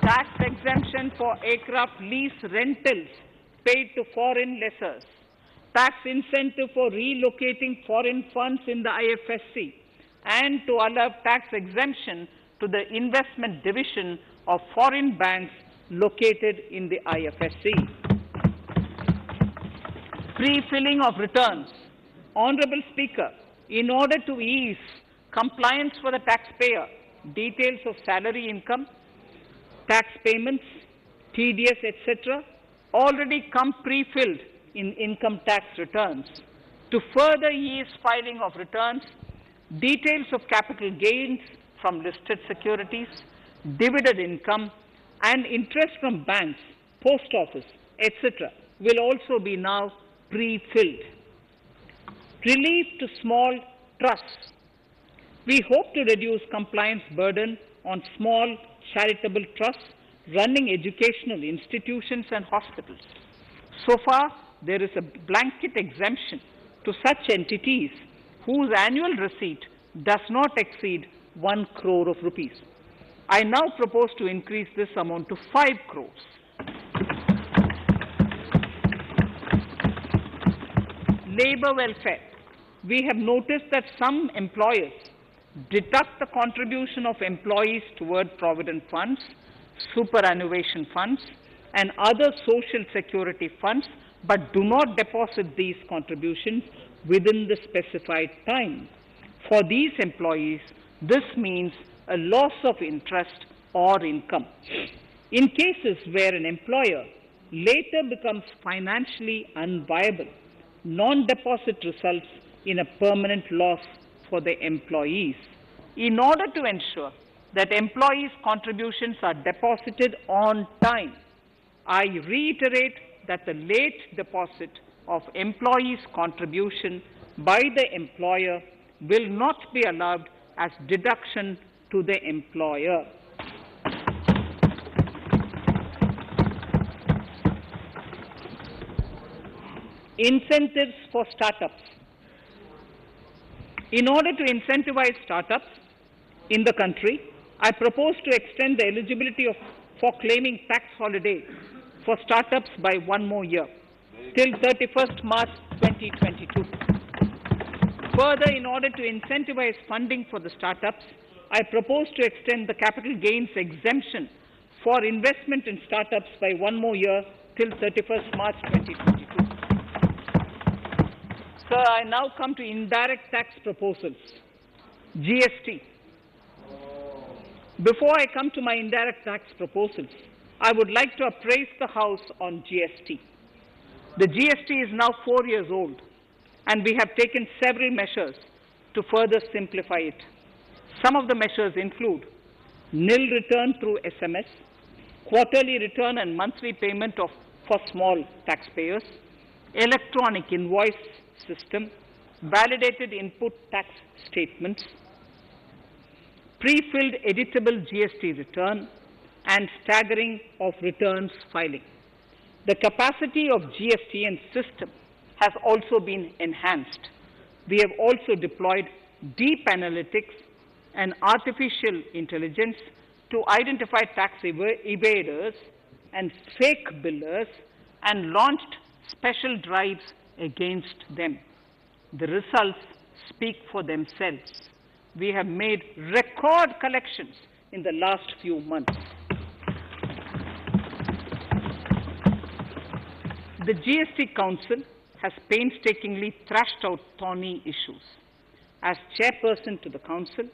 tax exemption for aircraft lease rentals paid to foreign lessors, tax incentive for relocating foreign funds in the IFSC, and to allow tax exemption to the investment division of foreign banks located in the IFSC. Pre-filling of returns. Honorable Speaker, in order to ease compliance for the taxpayer, details of salary income, tax payments, TDS, etc., already come pre-filled in income tax returns. To further ease filing of returns, details of capital gains from listed securities, dividend income, and interest from banks, post office, etc., will also be now pre-filled. Relief to small trusts. We hope to reduce compliance burden on small charitable trusts running educational institutions and hospitals. So far, there is a blanket exemption to such entities whose annual receipt does not exceed 1 crore of rupees. I now propose to increase this amount to 5 crores. Labor welfare. We have noticed that some employers deduct the contribution of employees toward provident funds, superannuation funds, and other social security funds, but do not deposit these contributions within the specified time. For these employees, this means a loss of interest or income. In cases where an employer later becomes financially unviable, non-deposit results in a permanent loss for the employees. In order to ensure that employees' contributions are deposited on time, I reiterate that the late deposit of employees' contribution by the employer will not be allowed as deduction to the employer. Incentives for startups. In order to incentivize startups in the country, I propose to extend the eligibility for claiming tax holiday for startups by 1 more year, till 31st March 2022. Further, in order to incentivize funding for the startups, I propose to extend the capital gains exemption for investment in startups by 1 more year, till 31st March 2022. Sir, I now come to indirect tax proposals, GST. Before I come to my indirect tax proposals, I would like to appraise the House on GST. The GST is now 4 years old, and we have taken several measures to further simplify it. Some of the measures include nil return through SMS, quarterly return and monthly payment for small taxpayers, electronic invoice system, validated input tax statements, pre-filled editable GST return, and staggering of returns filing. The capacity of GSTN system has also been enhanced. We have also deployed deep analytics and artificial intelligence to identify tax evaders and fake billers and launched special drives against them. The results speak for themselves. We have made record collections in the last few months. The GST Council has painstakingly thrashed out thorny issues. As chairperson to the Council,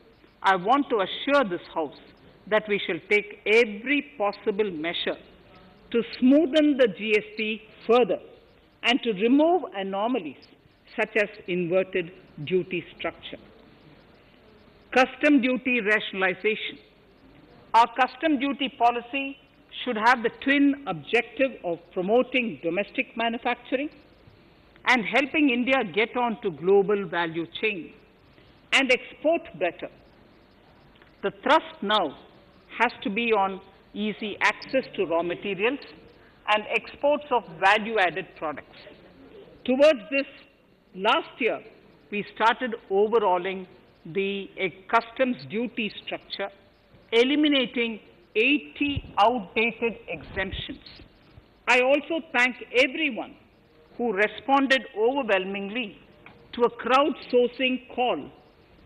I want to assure this House that we shall take every possible measure to smoothen the GST further and to remove anomalies such as inverted duty structure. Custom duty rationalization. Our custom duty policy should have the twin objective of promoting domestic manufacturing and helping India get on to global value chain and export better. The thrust now has to be on easy access to raw materials and exports of value-added products. Towards this, last year, we started overhauling the customs duty structure, eliminating 80 outdated exemptions. I also thank everyone who responded overwhelmingly to a crowdsourcing call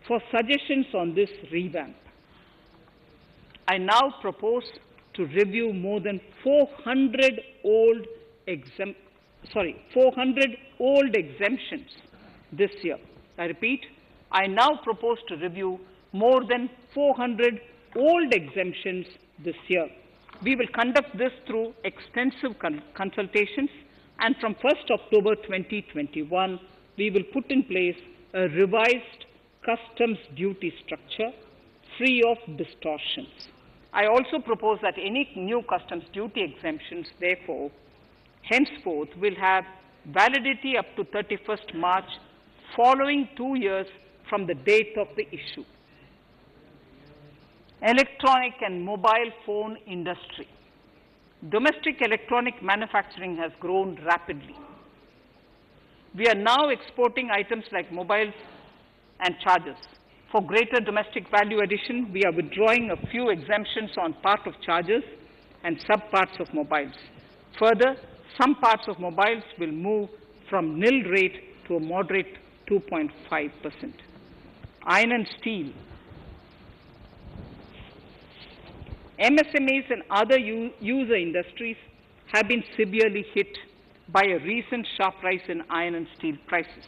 for suggestions on this revamp. I now propose to review more than 400 old exemptions this year. I repeat, I now propose to review more than 400 old exemptions this year. We will conduct this through extensive consultations, and from 1st October 2021, we will put in place a revised customs duty structure free of distortions. I also propose that any new customs duty exemptions, therefore, henceforth will have validity up to 31st March following 2 years from the date of the issue. Electronic and mobile phone industry. Domestic electronic manufacturing has grown rapidly. We are now exporting items like mobiles and chargers. For greater domestic value addition, we are withdrawing a few exemptions on part of chargers and sub-parts of mobiles. Further, some parts of mobiles will move from nil rate to a moderate 2.5%. Iron and steel. MSMEs and other user industries have been severely hit by a recent sharp rise in iron and steel prices.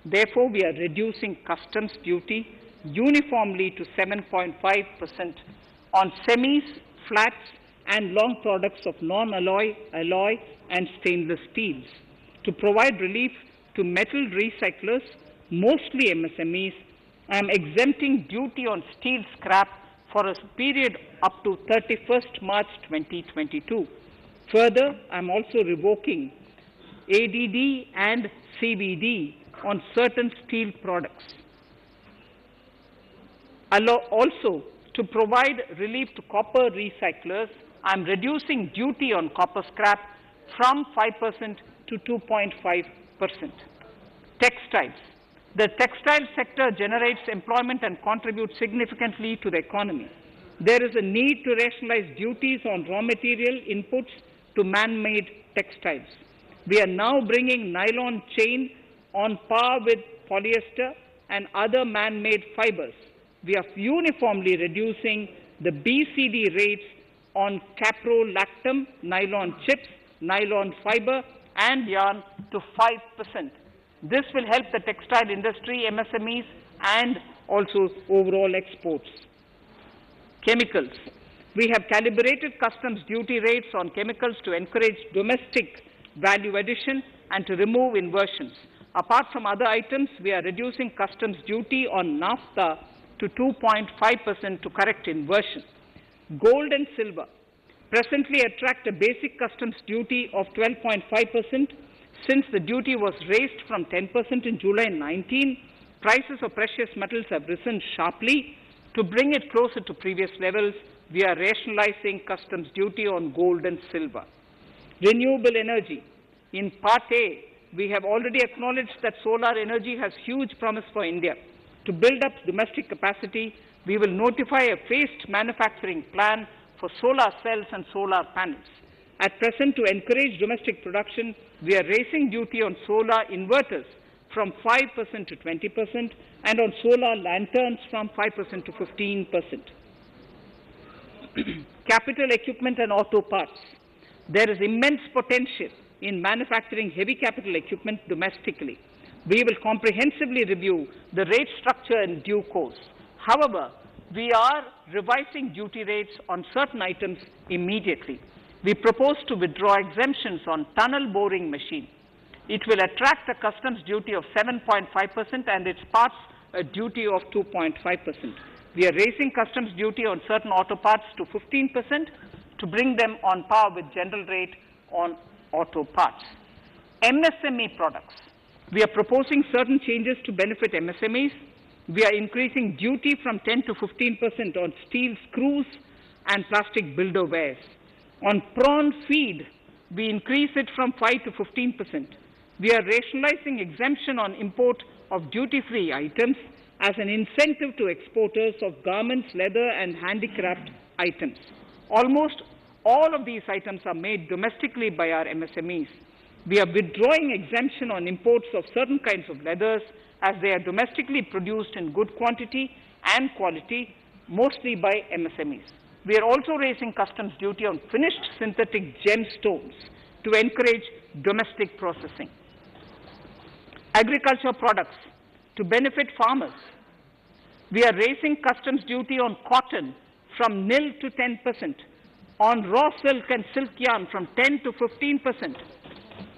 Therefore, we are reducing customs duty uniformly to 7.5% on semis, flats, and long products of non-alloy, alloy, and stainless steels. To provide relief to metal recyclers, mostly MSMEs, I am exempting duty on steel scrap for a period up to 31st March 2022. Further, I am also revoking ADD and CVD on certain steel products. Also, to provide relief to copper recyclers, I am reducing duty on copper scrap from 5% to 2.5%. Textiles. The textile sector generates employment and contributes significantly to the economy. There is a need to rationalize duties on raw material inputs to man-made textiles. We are now bringing nylon chain on par with polyester and other man-made fibers. We are uniformly reducing the BCD rates on caprolactam, nylon chips, nylon fiber, and yarn to 5%. This will help the textile industry, MSMEs, and also overall exports. Chemicals. We have calibrated customs duty rates on chemicals to encourage domestic value addition and to remove inversions. Apart from other items, we are reducing customs duty on naphtha to 2.5% to correct inversion. Gold and silver presently attract a basic customs duty of 12.5%. Since the duty was raised from 10% in July 19, prices of precious metals have risen sharply. To bring it closer to previous levels, we are rationalizing customs duty on gold and silver. Renewable energy. In Part A, we have already acknowledged that solar energy has huge promise for India. To build up domestic capacity, we will notify a phased manufacturing plan for solar cells and solar panels. At present, to encourage domestic production, we are raising duty on solar inverters from 5% to 20% and on solar lanterns from 5% to 15%. Capital equipment and auto parts. There is immense potential in manufacturing heavy capital equipment domestically. We will comprehensively review the rate structure in due course. However, we are revising duty rates on certain items immediately. We propose to withdraw exemptions on tunnel boring machine. It will attract a customs duty of 7.5% and its parts a duty of 2.5%. We are raising customs duty on certain auto parts to 15% to bring them on par with general rate on auto parts. MSME products. We are proposing certain changes to benefit MSMEs. We are increasing duty from 10 to 15% on steel screws and plastic builder wares. On prawn feed, we increase it from 5 to 15%. We are rationalizing exemption on import of duty-free items as an incentive to exporters of garments, leather and handicraft items. Almost all of these items are made domestically by our MSMEs. We are withdrawing exemption on imports of certain kinds of leathers as they are domestically produced in good quantity and quality, mostly by MSMEs. We are also raising customs duty on finished synthetic gemstones to encourage domestic processing. Agriculture products to benefit farmers. We are raising customs duty on cotton from nil to 10%, on raw silk and silk yarn from 10 to 15%.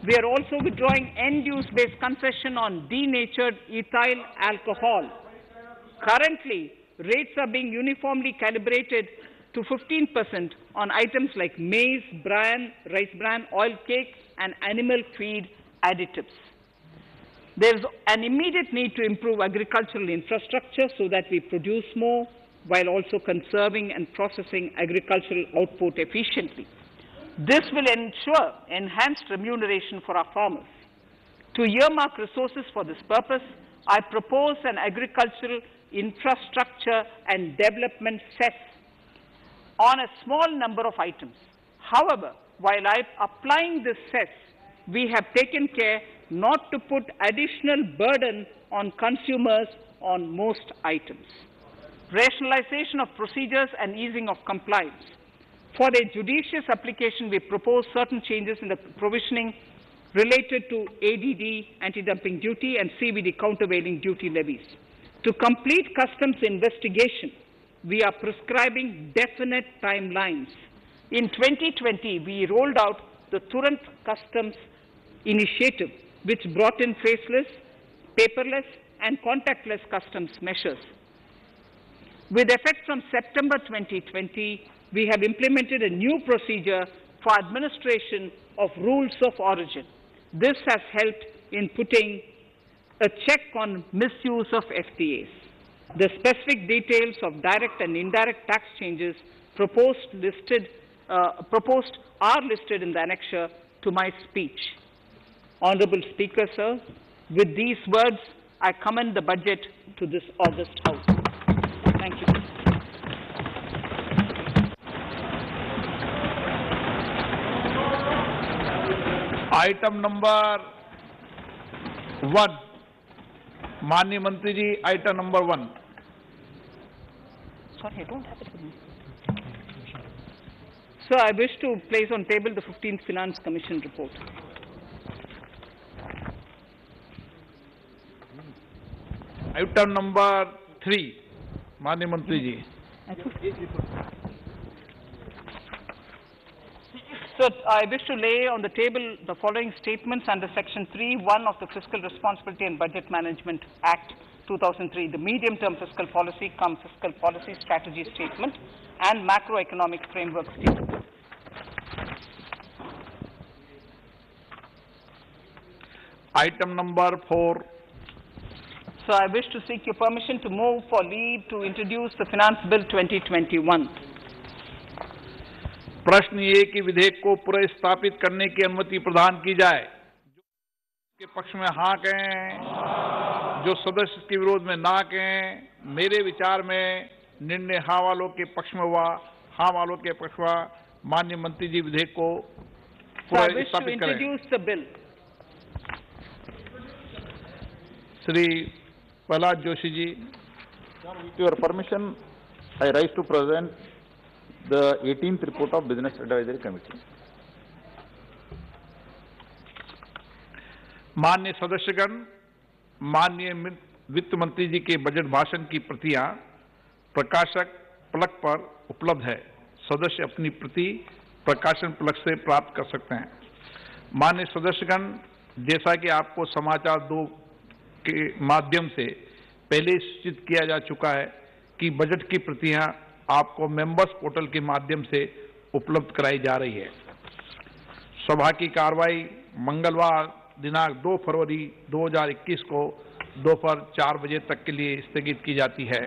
We are also withdrawing end-use based concession on denatured ethyl alcohol. Currently, rates are being uniformly calibrated to 15% on items like maize, bran, rice bran, oil cake, and animal feed additives. There is an immediate need to improve agricultural infrastructure so that we produce more while also conserving and processing agricultural output efficiently. This will ensure enhanced remuneration for our farmers. To earmark resources for this purpose, I propose an agricultural infrastructure and development cess on a small number of items. However, while applying this cess, we have taken care not to put additional burden on consumers on most items. Rationalization of procedures and easing of compliance. For a judicious application, we propose certain changes in the provisioning related to ADD, anti-dumping duty, and CVD, countervailing duty levies. To complete customs investigation, we are prescribing definite timelines. In 2020, we rolled out the Turant Customs Initiative, which brought in faceless, paperless, and contactless customs measures. With effect from September 2020, we have implemented a new procedure for administration of rules of origin. This has helped in putting a check on misuse of FTAs. The specific details of direct and indirect tax changes proposed are listed in the annexure to my speech. Honourable Speaker, sir, with these words, I commend the budget to this august House. Thank you. Item number 1, माननीय मंत्री जी, item number 1. Sorry, I don't have it with me. Sir, I wish to place on table the 15th Finance Commission report. Item number 3, माननीय मंत्री जी. Sir, I wish to lay on the table the following statements under Section 3(1) of the Fiscal Responsibility and Budget Management Act 2003, the medium-term fiscal policy cum fiscal policy strategy statement and macroeconomic framework statement. Item number 4. So I wish to seek your permission to move for leave to introduce the Finance Bill 2021. प्रश्न ये कि विधेयक को पुनर्स्थापित करने की अनुमति प्रदान की जाए। के पक्ष में हाँ कहें, जो सदस्य के विरोध में ना कहें। मेरे विचार में निर्णय हाँ वालों के पक्ष में हुआ, हाँ वालों के पक्ष हुआ। माननीय मंत्री जी विधेयक को पुनर्स्थापित करें। Shri Prahlad Joshi ji. With your permission, I rise to present the 18th report of Business Advisory Committee. माननीय सदस्यगण, माननीय वित्त मंत्री जी के बजट भाषण की प्रतियां प्रकाशक फलक पर उपलब्ध है। सदस्य अपनी प्रति प्रकाशन फलक से प्राप्त कर सकते हैं। माननीय सदस्यगण, जैसा कि आपको समाचार 2 के माध्यम से पहले सूचित किया जा चुका है कि बजट की प्रतियां आपको मेंबर्स पोर्टल के माध्यम से उपलब्ध कराई जा रही है। सभा की कार्रवाई मंगलवार दिनांक 2 फरवरी 2021 को दोपहर 4 बजे तक के लिए स्थगित की जाती है।